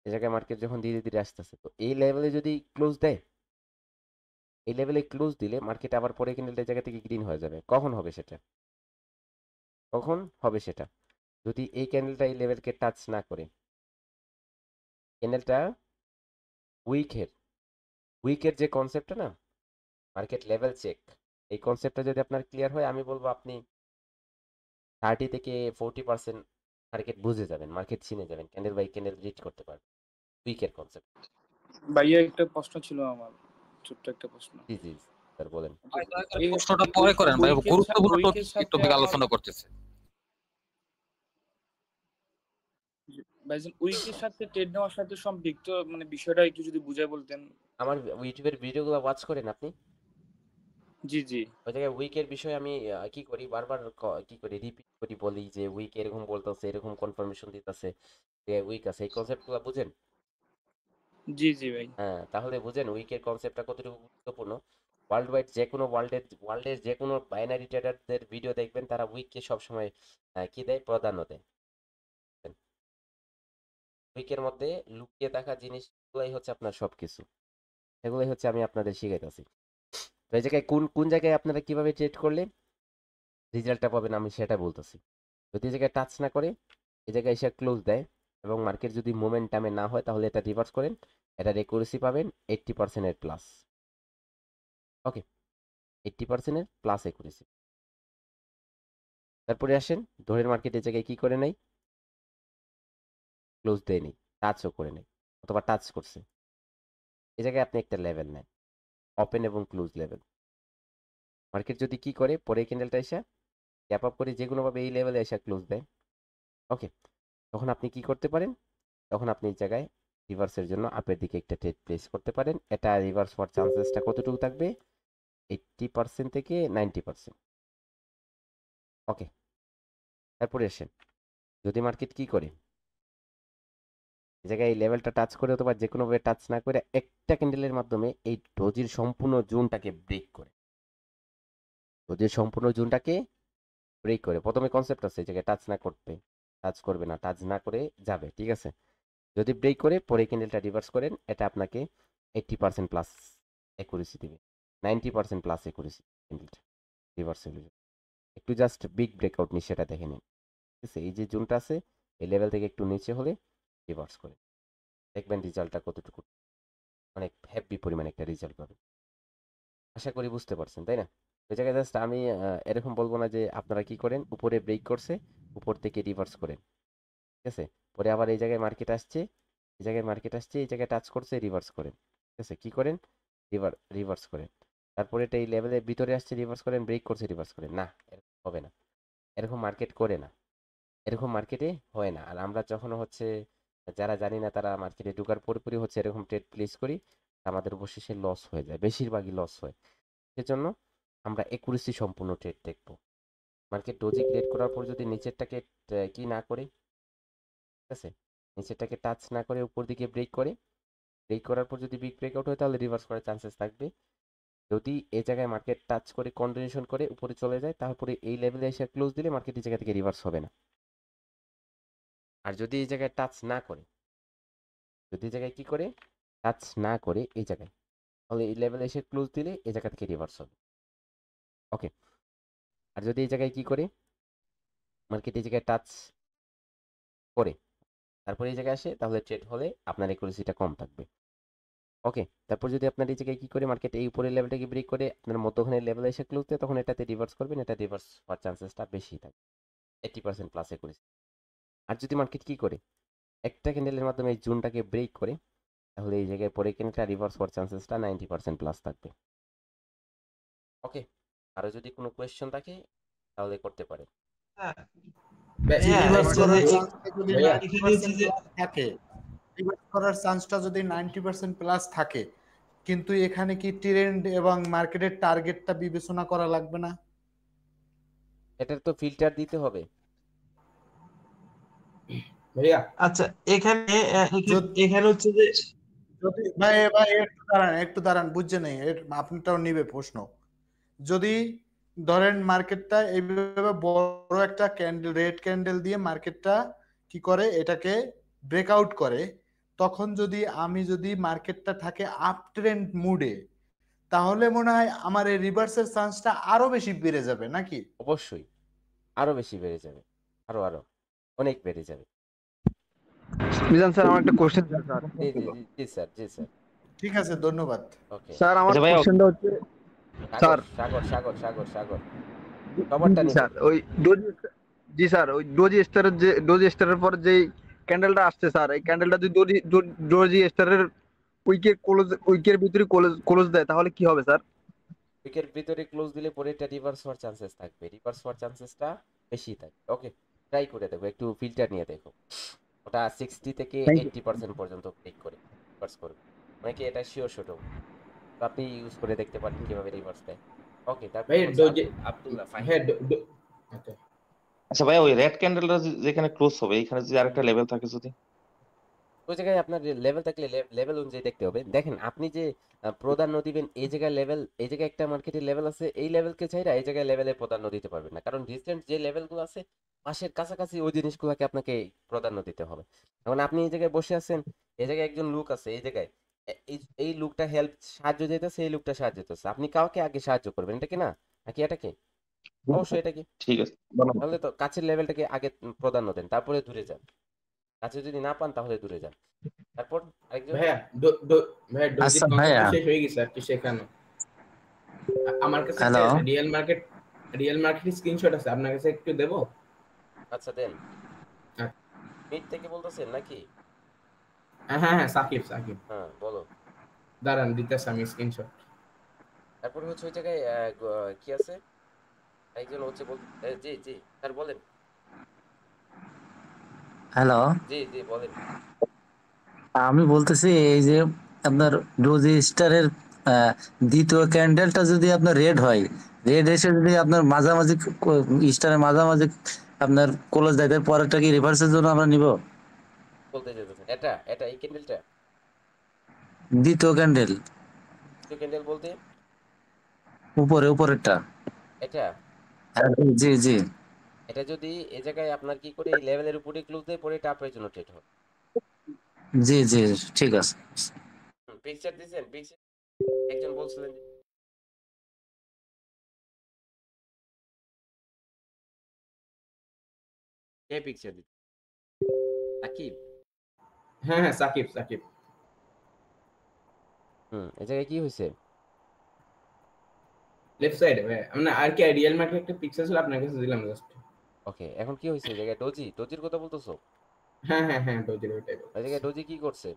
এই জায়গায় মার্কেট যখন ধীরে ধীরে আসতেছে, তো এই লেভেলে যদি ক্লোজ দেয়, এই লেভেলে ক্লোজ দিলে মার্কেট আবার পরে ক্যান্ডেলটা জায়গা থেকে গ্রিন হয়ে যাবে। কখন হবে সেটা? কখন হবে সেটা? যদি এই ক্যান্ডেলটা এই লেভেলকে টাচ না করে, ক্যান্ডেলটা উইকের উইকের যে কনসেপ্টটা না, মার্কেট লেভেল চেক, এই কনসেপ্টটা যদি আপনার ক্লিয়ার হয় আমি বলবো আপনি 30 থেকে 40% মার্কেট বুঝে যাবেন, মার্কেট চিনে যাবেন, ক্যান্ডেল বাই ক্যান্ডেল রিড করতে পারবেন উইকের কনসেপ্ট। ভাইয়া একটা প্রশ্ন ছিল আমার, ছোট্ট একটা প্রশ্ন। জি জি স্যার বলেন। এই প্রশ্নটা পরে করেন ভাই, গুরুত্বপূর্ণ উইকের সাথে টপিক আমার আলোচনা করতেছে। ভাইজান উইকের সাথে ট্রেড নেওয়ার সাথে সম্পৃক্ত মানে বিষয়টা একটু যদি বুঝায় বলতেন। আমার ইউটিউবের ভিডিওগুলো ওয়াচ করেন আপনি? জি জি। ওই জায়গায় উইকের বিষয়ে আমি কি করি বারবার কি করি রিপিট করি, বলি যে উইক এরকম বলতেছে, এরকম কনফার্মেশন দিতেছে যে উইক আছে, এই কনসেপ্টগুলো বুঝেন? জি জি ভাই। হ্যাঁ, তাহলে বুঝেন উইকের কনসেপ্টটা কতটুকু গুরুত্বপূর্ণ। ওয়ার্ল্ড ওয়াইড যে কোনো ওয়ার্ল্ডের যে কোনো বাইনারি ট্রেডারদের ভিডিও দেখবেন, তারা উইককে সবসময় কি দেয়? প্রাধান্য দেয়। উইকের মধ্যে লুকিয়ে থাকা জিনিসগুলাই হচ্ছে আপনার সবকিছু, এগুলোই হচ্ছে আমি আপনাদের শিখাইতেছি। তো এই জায়গায় কোন কোন জায়গায় আপনারা কিভাবে ট্রেড করলে রেজাল্টটা পাবেন আমি সেটা বলতেছি। যদি এই জায়গায় টাচ না করে এই জায়গায় এসে ক্লোজ দেয় এবং মার্কেট যদি মোমেন্টামে না হয় তাহলে এটা রিভার্স করেন, এটার একুরেসি পাবেন 80% প্লাস। ওকে, 80% প্লাস একুরেসি। তারপরে আসেন ধরেন মার্কেট এই জায়গায় কি করে নেই, ক্লোজ দেয় নেই, টাচও করে নেই অথবা টাচ করছে, এই জায়গায় আপনি একটা লেভেল নেন, ওপেন এবং ক্লোজ লেভেল। মার্কেট যদি কি করে পরে ক্যান্ডেলটা এসে গ্যাপ আপ করে যে কোনোভাবে এই লেভেলে এসে ক্লোজ দেয়, ওকে, তখন আপনি কি করতে পারেন? তখন আপনি এই জায়গায় রিভার্সের জন্য আপের দিকে একটা ট্রেড প্লেস করতে পারেন। এটা রিভার্স হওয়ার চান্সেসটা কতটুকু থাকবে? 80% থেকে 90%। ওকে, তারপরে আসেন যদি মার্কেট কি করে এই জায়গায় এই লেভেলটা টাচ করে অথবা যে কোনোভাবে টাচ না করে একটা ক্যান্ডেলের মাধ্যমে এই ডোজির সম্পূর্ণ জোনটাকে ব্রেক করে, ডোজির সম্পূর্ণ জোনটাকে ব্রেক করে, প্রথমে কনসেপ্ট আছে এই জায়গায় টাচ না করতে, টাচ করবে না, টাচ না করে যাবে, ঠিক আছে। যদি ব্রেক করে পরে ক্যান্ডেলটা রিভার্স করেন, এটা আপনাকে 80% প্লাস একুরেসি দিবে, 90% প্লাস একুরেসি ক্যান্ডেলটা রিভার্স হলে। একটু জাস্ট বিগ ব্রেকআউট নিয়ে সেটা দেখে নিন, ঠিক আছে। এই যে জোনটা আছে এই লেভেল থেকে একটু নিচে হলে রিভার্স করে দেখবেন রেজাল্টটা কতটুকু, অনেক হ্যাপি পরিমাণে একটা রেজাল্ট পাবেন। আশা করি বুঝতে পারছেন, তাই না? ওই জায়গায় জাস্ট আমি এরকম বলবো না যে আপনারা কি করেন উপরে ব্রেক করছে উপর থেকে রিভার্স করেন, ঠিক আছে, পরে আবার এই জায়গায় মার্কেট আসছে, এই জায়গায় মার্কেট আসছে, এই জায়গায় টাচ করছে রিভার্স করেন, ঠিক আছে, কি করেন? রিভার্স করেন, তারপরে এটা এই লেভেলের ভিতরে আসছে রিভার্স করেন, ব্রেক করছে রিভার্স করেন, না এরকম হবে না। এরকম মার্কেট করে না, এরকম মার্কেটে হয় না। আর আমরা যখন হচ্ছে যারা জানি না তারা মার্কেটে ঢোকার পরপরই হচ্ছে এরকম ট্রেড প্লেস করি, আমাদের অবশেষে লস হয়ে যায়, বেশিরভাগই লস হয়। সেজন্য আমরা একুরেসি সম্পূর্ণ ট্রেড দেখবো। মার্কেট ডোজি ক্রিয়েট করার পর যদি নিচেরটাকে কি না করে, ঠিক আছে, নিচেরটাকে টাচ না করে উপর দিকে ব্রেক করে, ব্রেক করার পর যদি বিগ ব্রেকআউট হয় তাহলে রিভার্স করার চান্সেস থাকবে। যদি এই জায়গায় মার্কেট টাচ করে কন্টিনিউশন করে উপরে চলে যায়, তারপরে এই লেভেলে এসে ক্লোজ দিলে মার্কেট এই জায়গা থেকে রিভার্স হবে না। আর যদি এই জায়গায় টাচ না করে, যদি এই জায়গায় কি করে টাচ না করে এই জায়গায়, তাহলে এই লেভেলে এসে ক্লোজ দিলে এই জায়গা থেকে রিভার্স হবে। ওকে, আর যদি এই জায়গায় কি করে মার্কেট এই জায়গায় টাচ করে তারপরে এই জায়গায় আসে, তাহলে ট্রেড হলে আপনার একুরেসিটা কম থাকবে। ওকে, তারপর যদি আপনার এই জায়গায় কি করে মার্কেট এই উপরের লেভেলটাকে ব্রেক করে আপনার মধ্যখানের লেভেলে এসে ক্লোজ দেয়, তখন এটাতে রিভার্স করবেন, এটা রিভার্স হওয়ার চান্সেসটা বেশি থাকে, 80% প্লাস একুরেসি। আর যদি মার্কেট কি করে একটা ক্যান্ডেলের মাধ্যমে এই জোনটাকে ব্রেক করে, তাহলে এই জায়গায় পরে ক্যান্ডেলটা রিভার্স হওয়ার চান্সেসটা 90% প্লাস থাকবে। ওকে, আরো যদি কোনো কোয়েশ্চেন থাকে তাহলে করতে পারে। রিভার্স করার চান্সটা যদি ভাইয়া 90% থাকে, রিভার্স করার চান্সটা যদি 90% প্লাস থাকে, কিন্তু এখানে কি ট্রেন্ড এবং মার্কেটের টার্গেটটা বিবেচনা করা লাগবে না? এটার তো ফিল্টার দিতে হবে ভাইয়া। আচ্ছা, এখানে এখানে হচ্ছে যে যদি ভাই একটু দাঁড়ান বুঝছে নেই, আপনারটাও নিবে প্রশ্ন। যদি ধরেন মার্কেটটা এইভাবে বড় একটা ক্যান্ডেল, রেড ক্যান্ডেল দিয়ে মার্কেটটা কি করে এটাকে ব্রেকআউট করে, তখন যদি মার্কেটটা থাকে আপ ট্রেন্ড মুডে, তাহলে মনে হয় আমার এই রিভার্সের চান্সটা আরো বেশি বেড়ে যাবে নাকি? অবশ্যই আরো বেশি বেড়ে যাবে, আরো অনেক বেড়ে যাবে। মিজান স্যার, আমার একটা কোশ্চেন স্যার। জি জি জি জি স্যার, জি স্যার। ঠিক আছে, ধন্যবাদ। ওকে স্যার, আমার আচ্ছা ভাই, কোশ্চেনটা হচ্ছে স্যার, সাগর সাগর সাগর সাগর জি খবরটা জি নিব। স্যার, ওই ডোজি, জি স্যার, ওই ডোজি স্টারের পর যেই ক্যান্ডেলটা আসছে স্যার, এই ক্যান্ডেলটা যদি ডোজি স্টারের উইকের ভিতরে ক্লোজ দেয়, তাহলে কি হবে স্যার? উইকের ভিতরে ক্লোজ দিলে পরে এটা রিভার্স হওয়ার চান্সেস থাকবে, রিভার্স হওয়ার চান্সেসটা বেশি থাকবে। ওকে, ট্রাই করে দেখো, একটু ফিল্টার নিয়ে দেখো, ওটা 60 থেকে থ্যাংক ইউ। 80% পর্যন্ত ক্লিক করে রিভার্স করবে, অনেকে এটা শিওর শট হবে, তো আপনি ইউজ করে দেখতে পারেন কিভাবে রিভার্স দেয়। ওকে, তারপর ভাই ডোজি, আব্দুল্লাহ ফাহিম। হ্যাঁ আচ্ছা আচ্ছা ভাই, ওই রেড ক্যান্ডেলটা যেখানে ক্লোজ হবে, এখানে যদি আরেকটা লেভেল থাকে, যদি ওই জায়গায় আপনার লেভেল থাকলে লেভেল অনুযায়ী দেখতে হবে। দেখেন আপনি যে প্রাধান্য দিবেন, এই জায়গায় লেভেল, এই জায়গায় একটা মার্কেটের লেভেল আছে, এই লেভেলকে চাইরা এই জায়গায় লেভেলে প্রাধান্য দিতে পারবেন না, কারণ রিসেন্ট যে লেভেলগুলো আছে পাশের কাছাকাছি ওই জিনিসগুলোকে আপনাকে প্রাধান্য দিতে হবে। এখন আপনি এই জায়গায় বসে আছেন, এই জায়গায় একজন লোক আছে, এই জায়গায় এই লোকটা সাহায্য দিতেছে, এই লোকটা সাহায্য দিতেছে, আপনি কাউকে আগে সাহায্য করবেন, এটা কি না নাকি এটাকে? অবশ্যই এটাকে। ঠিক আছে, ধন্যবাদ। তাহলে তো কাছের লেভেলটাকে আগে প্রাধান্য দেন, তারপরে দূরে যান, কাছে যদি না পান তাহলে দূরে যান। তারপর আরেকজন। ভাইয়া ভাইয়া ডোজি আচ্ছা কনসেপ্ট ভাইয়া, শেষ হয়ে গেছে আর কি শেখানো। আমার কাছে হ্যালো, রিয়েল মার্কেট স্ক্রিনশট আছে, আপনার কাছে একটু দেবো? আচ্ছা দেন। আচ্ছা। মিড থেকে বলতেছেন নাকি? হ্যাঁ হ্যাঁ, সাকিব। হ্যাঁ বলো। দাঁড়ান, দিতেছি আমি স্ক্রিনশট। তারপর হচ্ছে ওই জায়গায় কি আছে, একজন হচ্ছে জি জি স্যার বলেন। হ্যালো, জি জি বলেন। আমি বলতেছি এই যে আপনার ডোজি স্টারের দ্বিতীয় ক্যান্ডেলটা যদি আপনার রেড হয়, রেড এসে যদি আপনার মাঝামাঝি স্টারের মাঝামাঝি আপনার ক্লোজ দেয়, তার পরেরটা কি রিভার্সের জন্য আমরা নিব? বলতে যেতেছেন এটা এই ক্যান্ডেলটা, দ্বিতীয় ক্যান্ডেল দ্বিতীয় ক্যান্ডেল বলতে উপরেরটা। এটা হ্যাঁ, জি জি এটা যদি এই জায়গায় আপনার কি করে এই লেভেলের উপরে ক্লোজ দেয়, পরে এটা আপনার জন্য ট্রেড হয়। জি জি, ঠিক আছে। পিকচার দিয়েছেন, পিকচার একজন বলছিলেন যে কে পিকচার দিচ্ছে? সাকিব। হ্যাঁ সাকিব। এই জায়গায় কি হয়েছে? লেফট সাইডে ভাই, আমরা আর কি রিয়েল মার্কেট একটা পিকচার ছিল, আপনার কাছে দিলাম জাস্ট। ওকে, এখন কি হয়েছে এই জায়গায়? ডোজির কথা বলতেছো? হ্যাঁ ডোজির ওইটাই এই জায়গায় ডোজি কি করছে?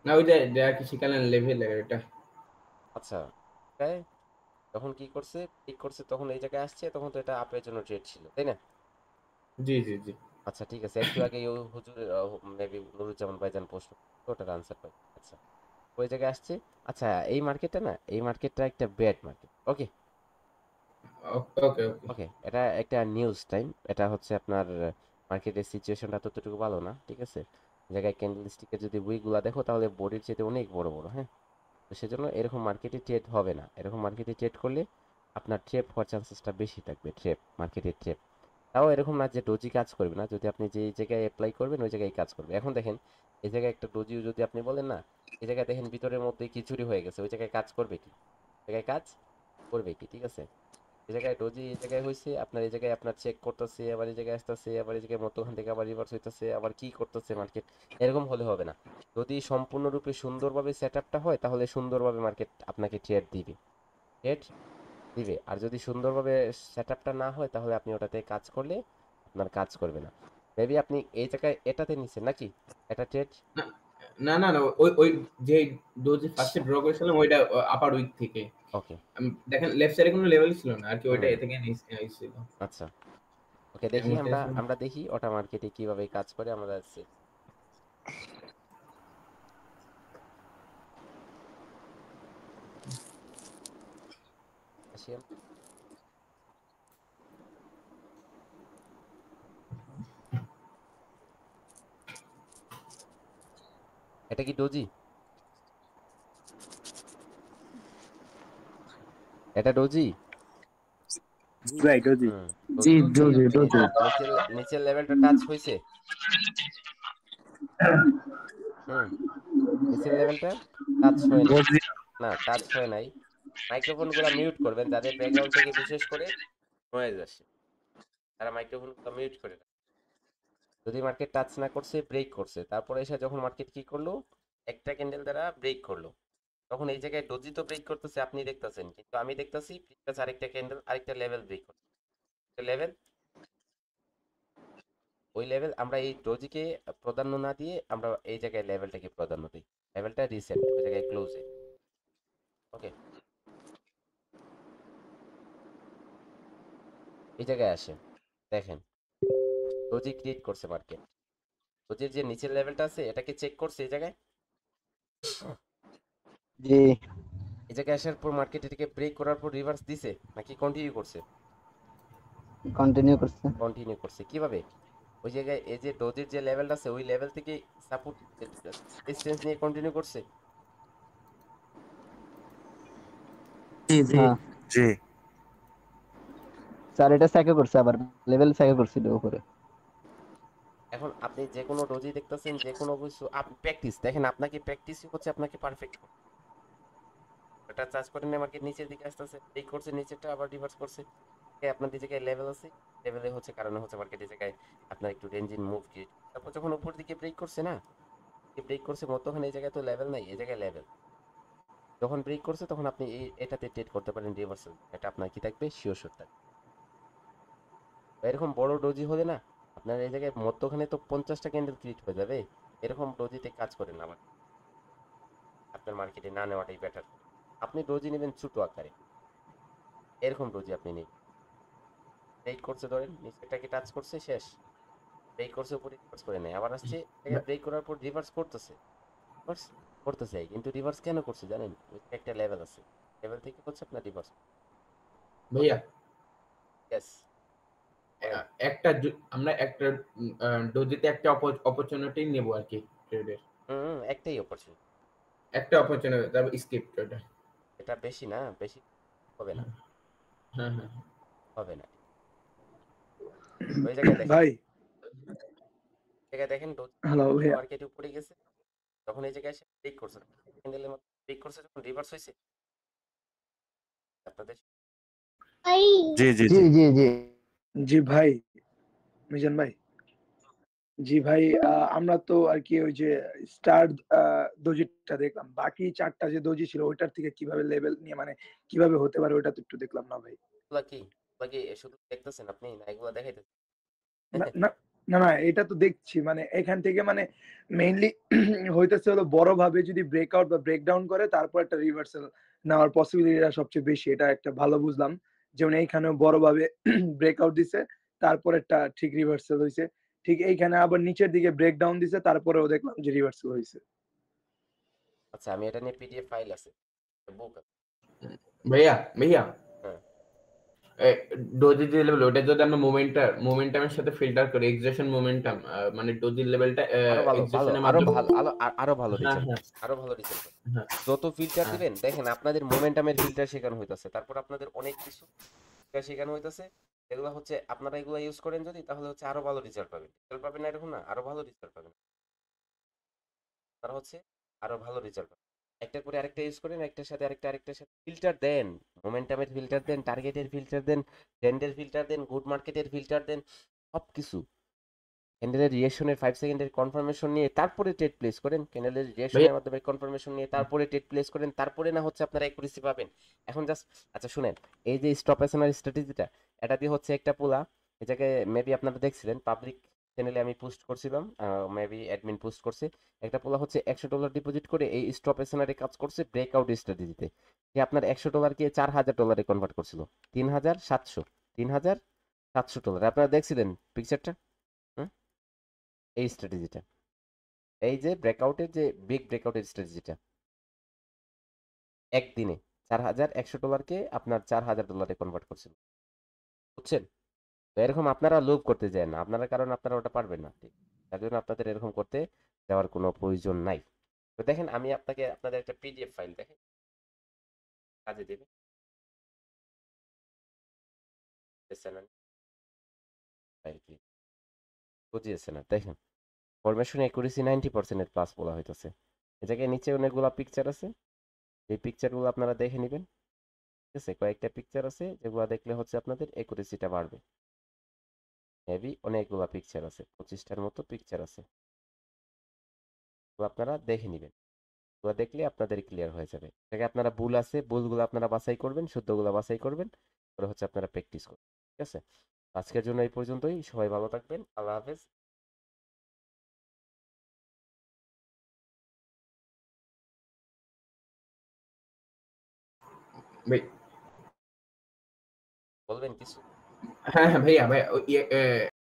না, ওই যে কি শিখালেন লেভেল এটা। আচ্ছা, তাই যখন কি করছে ঠিক করছে তখন এই জায়গায় আসছে, তখন তো এটা আপের জন্য ট্রেড ছিল, তাই না? জি জি জি। আচ্ছা ঠিক আছে, একটু আগে ওই হুজুর মেবি নুরুজ্জামান ভাইজান প্রশ্ন ওটার আনসার পাই। আচ্ছা ওই জায়গায় আসছে। আচ্ছা এই মার্কেটটা না, এই মার্কেটটা একটা ব্যাড মার্কেট। ওকে ওকে ওকে ওকে। ওকে, এটা একটা নিউজ টাইম। এটা হচ্ছে আপনার মার্কেটের সিচুয়েশনটা ততটুকু ভালো না, ঠিক আছে? এই জায়গায় ক্যান্ডেল স্টিকের যদি উইকগুলো দেখো তাহলে বডির চেয়ে অনেক বড় বড়, হ্যাঁ। তো সেজন্য এরকম মার্কেটে ট্রেড হবে না। এরকম মার্কেটে ট্রেড করলে আপনার ট্রেপ হওয়ার চান্সেসটা বেশি থাকবে, ট্রেপ মার্কেটের ট্রেপ। তাও এরকম না যে ডোজি কাজ করবে না, যদি আপনি যে জায়গায় অ্যাপ্লাই করবেন ওই জায়গায় কাজ করবে। এখন দেখেন এই জায়গায় একটা ডোজিও যদি আপনি বলেন না, এই জায়গায় দেখেন ভিতরের মধ্যে খিচুড়ি হয়ে গেছে, ওই জায়গায় কাজ করবে কি? জায়গায় কাজ করবে কি? ঠিক আছে, এই জায়গায় ডোজি এই জায়গায় হয়েছে, আপনার এই জায়গায় আপনার চেক করতেছে, আবার এই জায়গায় আসতেছে, আবার এই জায়গায় মধ্যখান থেকে আবার রিভার্স হইতেছে, আবার কি করতেছে মার্কেট, এরকম হলে হবে না। যদি সম্পূর্ণরূপে সুন্দরভাবে সেট আপটা হয় তাহলে সুন্দরভাবে মার্কেট আপনাকে ট্রেড দিবে, ট্রেড দিবে। আর যদি সুন্দরভাবে সেট আপটা না হয় তাহলে আপনি ওটাতে কাজ করলে আপনার কাজ করবে না। মেবি আপনি এই জায়গায় এটাতে নিছেন নাকি এটা ট্রেড? না না না, ওই ওই যে ডোজি ফার্স্টে ড্র করেছিলাম ওইটা আপার উইক থেকে। ওকে দেখেন লেফট সাইডে কোনো লেভেল ছিল না আর কি, ওইটা এ থেকে নিয়েছিল। আচ্ছা ওকে, দেখি আমরা দেখি ওটা মার্কেটে কিভাবে কাজ করে। আমরা আসি। এটা কি ডোজি? এটা ডোজি? জি ভাই ডোজি। জি ডোজি ডোজি। নিচের লেভেলটা টাচ হইছে? নিচের লেভেলটা টাচ হয় না, না টাচ হয় নাই। মাইক্রোফোনগুলো মিউট করবেন, যাদের ব্যাকগ্রাউন্ড থেকে বিশেষ করে নয়েজ আসে তারা মাইক্রোফোনগুলো মিউট করে রাখবেন। যদি মার্কেট টাচ না করছে, ব্রেক করছে, তারপরে এসে যখন মার্কেট কি করলো, একটা ক্যান্ডেল দ্বারা ব্রেক করলো, তখন এই জায়গায় ডোজি তো ব্রেক করতেছে আপনি দেখতেছেন, কিন্তু আমি দেখতেছি প্রিভিয়াস আরেকটা ক্যান্ডেল আরেকটা লেভেল ব্রেক করছে, লেভেল ওই লেভেল আমরা এই ডোজিকে প্রাধান্য না দিয়ে আমরা এই জায়গায় লেভেলটাকে প্রাধান্য দিই। লেভেলটা রিসেট, ওই জায়গায় ক্লোজে। ওকে এই জায়গায় আসে, দেখেন ডোজি ক্রিয়েট করছে মার্কেট। ডোজির যে নিচের লেভেলটা আছে এটাকে চেক করছে এই জায়গায়। জি এই জায়গায় আসার পর মার্কেট এটাকে ব্রেক করার পর রিভার্স দিছে নাকি কন্টিনিউ করছে? কন্টিনিউ করছে। কন্টিনিউ করছে কিভাবে? ওই জায়গায় এই যে ডোজের যে লেভেলটা আছে ওই লেভেল থেকে সাপোর্ট ডিসটেন্স নিয়ে কন্টিনিউ করছে। জি জি জি স্যার এটা স্যাকে করছে, আবার লেভেল স্যাকে করছিল উপরে। এখন আপনি যে কোনো ডোজি দেখতেছেন, যে কোনো কিছু আপনি প্র্যাকটিস দেখেন, আপনাকে প্র্যাকটিসই হচ্ছে আপনাকে পারফেক্ট করতে। এটা চার্জ করে নিয়ে মার্কেট নিচের দিকে আসতেছে, ব্রেক করছে নিচেরটা আবার রিভার্স করছে, আপনার যে জায়গায় লেভেল আছে লেভেলে হচ্ছে কারণে হচ্ছে মার্কেটের জায়গায় আপনার একটু রেঞ্জিং মুভ ক্রিয়েট। তারপর যখন উপর দিকে ব্রেক করছে না, ব্রেক করছে মধ্যখানে এই জায়গায় তো লেভেল নাই, এই জায়গায় লেভেল। যখন ব্রেক করছে তখন আপনি এটাতে ট্রেড করতে পারেন রিভার্সাল, এটা আপনার কি থাকবে শিওর থাকবে। এরকম বড় ডোজি হলে না আপনার এই জায়গায় মধ্যখানে তো 50টা ক্যান্ডেল ক্রিয়েট হয়ে যাবে, এরকম ডোজিতে কাজ করেন না, আপনার মার্কেটে না নেওয়াটাই বেটার। আপনি ডোজি নেবেন ছোট আকারে, এরকম ডোজি আপনি নেই। ব্রেক করছে ধরেন নিচেরটাকে টাচ করছে শেষ, ব্রেক করছে উপরে রিভার্স করে নেয়, আবার আসছে ব্রেক করার পর রিভার্স করতেছে, রিভার্স করতেছে। কিন্তু রিভার্স কেন করছে জানেন? একটা লেভেল আছে, লেভেল থেকে হচ্ছে আপনার রিভার্স। ভাইয়া ইয়েস একটা আমরা একটা ডোজিতে একটা অপরচুনিটি নেব আর কি ট্রেডের। একটাই অপরচুনিটি, একটা অপরচুনিটি, তারপর স্কিপ ট্রেডার। এটা বেশি না, বেশি হবে না। হ্যাঁ হ্যাঁ হবে না। ওই জায়গায় দেখেন, ভাই জায়গায় দেখেন হ্যালো ভাইয়া, মার্কেট উপরে গেছে, তখন এই জায়গায় এসে ব্রেক করছে, ক্যান্ডেলের মতো ব্রেক করছে, যখন রিভার্স হইছে আপনাদের। জি জি জি জি জি জি ভাই মিজান ভাই। জি ভাই, আমরা তো আর কি ওই যে স্টার দোজিটা দেখলাম, বাকি 4টা যে দোজি ছিল ওইটার থেকে কিভাবে লেভেল নিয়ে মানে কিভাবে হতে পারে ওটা তো একটু দেখলাম না ভাই। এগুলা কি শুধু দেখতেছেন আপনি না এগুলা দেখাইতেছেন? না না না না এটা তো দেখছি মানে এখান থেকে মানে মেইনলি হইতেছে হলো বড় ভাবে যদি ব্রেকআউট বা ব্রেকডাউন করে তারপর একটা রিভার্সাল নেওয়ার পসিবিলিটিটা সবচেয়ে বেশি, এটা একটা ভালো বুঝলাম। যেমন এইখানেও বড় ভাবে ব্রেকআউট দিছে, তারপর একটা ঠিক রিভার্সাল হয়েছে, ঠিক এইখানে আবার নিচের দিকে ব্রেকডাউন দিছে, তারপরেও দেখলাম যে রিভার্সাল হয়েছে। আচ্ছা আমি এটা নিয়ে পিডিএফ ফাইল আছে, বুক আছে। ভাইয়া ভাইয়া হ্যাঁ ডোজি যে লেভেল ওটা যদি আমরা মোমেন্টামের সাথে ফিল্টার করি, এক্সেশন মোমেন্টাম মানে ডোজির লেভেলটা আরো ভালো এক্সেশনের আরো মাধ্যমে ভালো আরো ভালো হ্যাঁ রেজাল্ট হ্যাঁ আরো ভালো রেজাল্ট হ্যাঁ যত ফিল্টার হ্যাঁ দিবেন দেখেন আপনাদের মোমেন্টামের ফিল্টার শেখানো হইতাছে, তারপর আপনাদের অনেক কিছু ফিল্টার শেখানো হইতাছে। এগুলো হচ্ছে আপনারা এগুলো ইউজ করেন যদি, তাহলে হচ্ছে আরো ভালো রেজাল্ট পাবেন। রেজাল্ট পাবেন না এরকম না, আরো ভালো রেজাল্ট পাবেন। তারা হচ্ছে আরো ভালো রেজাল্ট পাবেন। একটার পরে আরেকটা ইউজ করেন, একটার সাথে আরেকটার সাথে ফিল্টার দেন, মোমেন্টামের ফিল্টার দেন, টার্গেটের ফিল্টার দেন, ট্রেন্ডের ফিল্টার দেন, গুড মার্কেটের ফিল্টার দেন, সবকিছু ক্যান্ডেলের রিঅ্যাকশনের 5 সেকেন্ডের কনফার্মেশন নিয়ে তারপরে ট্রেড প্লেস করেন, ক্যান্ডেলের ভাইয়া রিঅ্যাকশনের মাধ্যমে কনফার্মেশন নিয়ে তারপরে ট্রেড প্লেস করেন, তারপরে না হচ্ছে আপনারা অ্যাকুরেসি পাবেন। এখন জাস্ট আচ্ছা শুনেন, এই যে স্টপ এসএনআর স্ট্র্যাটেজিটা, এটা দিয়ে হচ্ছে একটা পোলা, এটাকে মেবি আপনারা দেখছিলেন পাবলিক চ্যানেলে আমি পোস্ট করছিলাম, মেবি অ্যাডমিন পোস্ট করছে। একটা পোলা হচ্ছে $100 ডিপোজিট করে এই স্টপ এসএনআর কাজ করছে ব্রেকআউট স্ট্র্যাটেজিতে, যে আপনার $100কে $4000 কনভার্ট করছিল, 3700 আপনারা দেখছিলেন পিকচারটা। এই স্ট্র্যাটেজিটা, এই যে ব্রেকআউটের যে বিগ ব্রেকআউটের স্ট্র্যাটেজিটা, একদিনে $4100কে আপনার $4000 কনভার্ট করছিল, বুঝছেন? তো এরকম আপনারা লোভ করতে যায় না আপনারা, কারণ আপনারা ওটা পারবেন না, ঠিক তার জন্য আপনাদের এরকম করতে যাওয়ার কোনো প্রয়োজন নাই। তো দেখেন আমি আপনাদের একটা পিডিএফ ফাইল দেখেন কাজে দেবে, বুঝিয়েছে না? দেখেন ফরমেশন অ্যাকুরেসি 90% এর প্লাস বলা হইতেছে। এ জায়গায় নিচে অনেকগুলা পিকচার আছে, এই পিকচারগুলো আপনারা দেখে নেবেন, ঠিক আছে? কয়েকটা পিকচার আছে যেগুলো দেখলে হচ্ছে আপনাদের অ্যাকুরেসিটা বাড়বে। মেবি অনেকগুলা পিকচার আছে, 25টার মতো পিকচার আছে, তো আপনারা দেখে নেবেন। ওগুলো দেখলে আপনাদের ক্লিয়ার হয়ে যাবে। এটাকে আপনারা ভুল আছে, ভুলগুলো আপনারা বাছাই করবেন, শুদ্ধগুলো বাছাই করবেন, পরে হচ্ছে আপনারা প্র্যাকটিস করবেন, ঠিক আছে? আজকের জন্য এই পর্যন্তই, সবাই ভালো থাকবেন, আল্লাহ হাফেজ। ভাই বলবেন কিছু? হ্যাঁ হ্যাঁ ভাইয়া ভাইয়া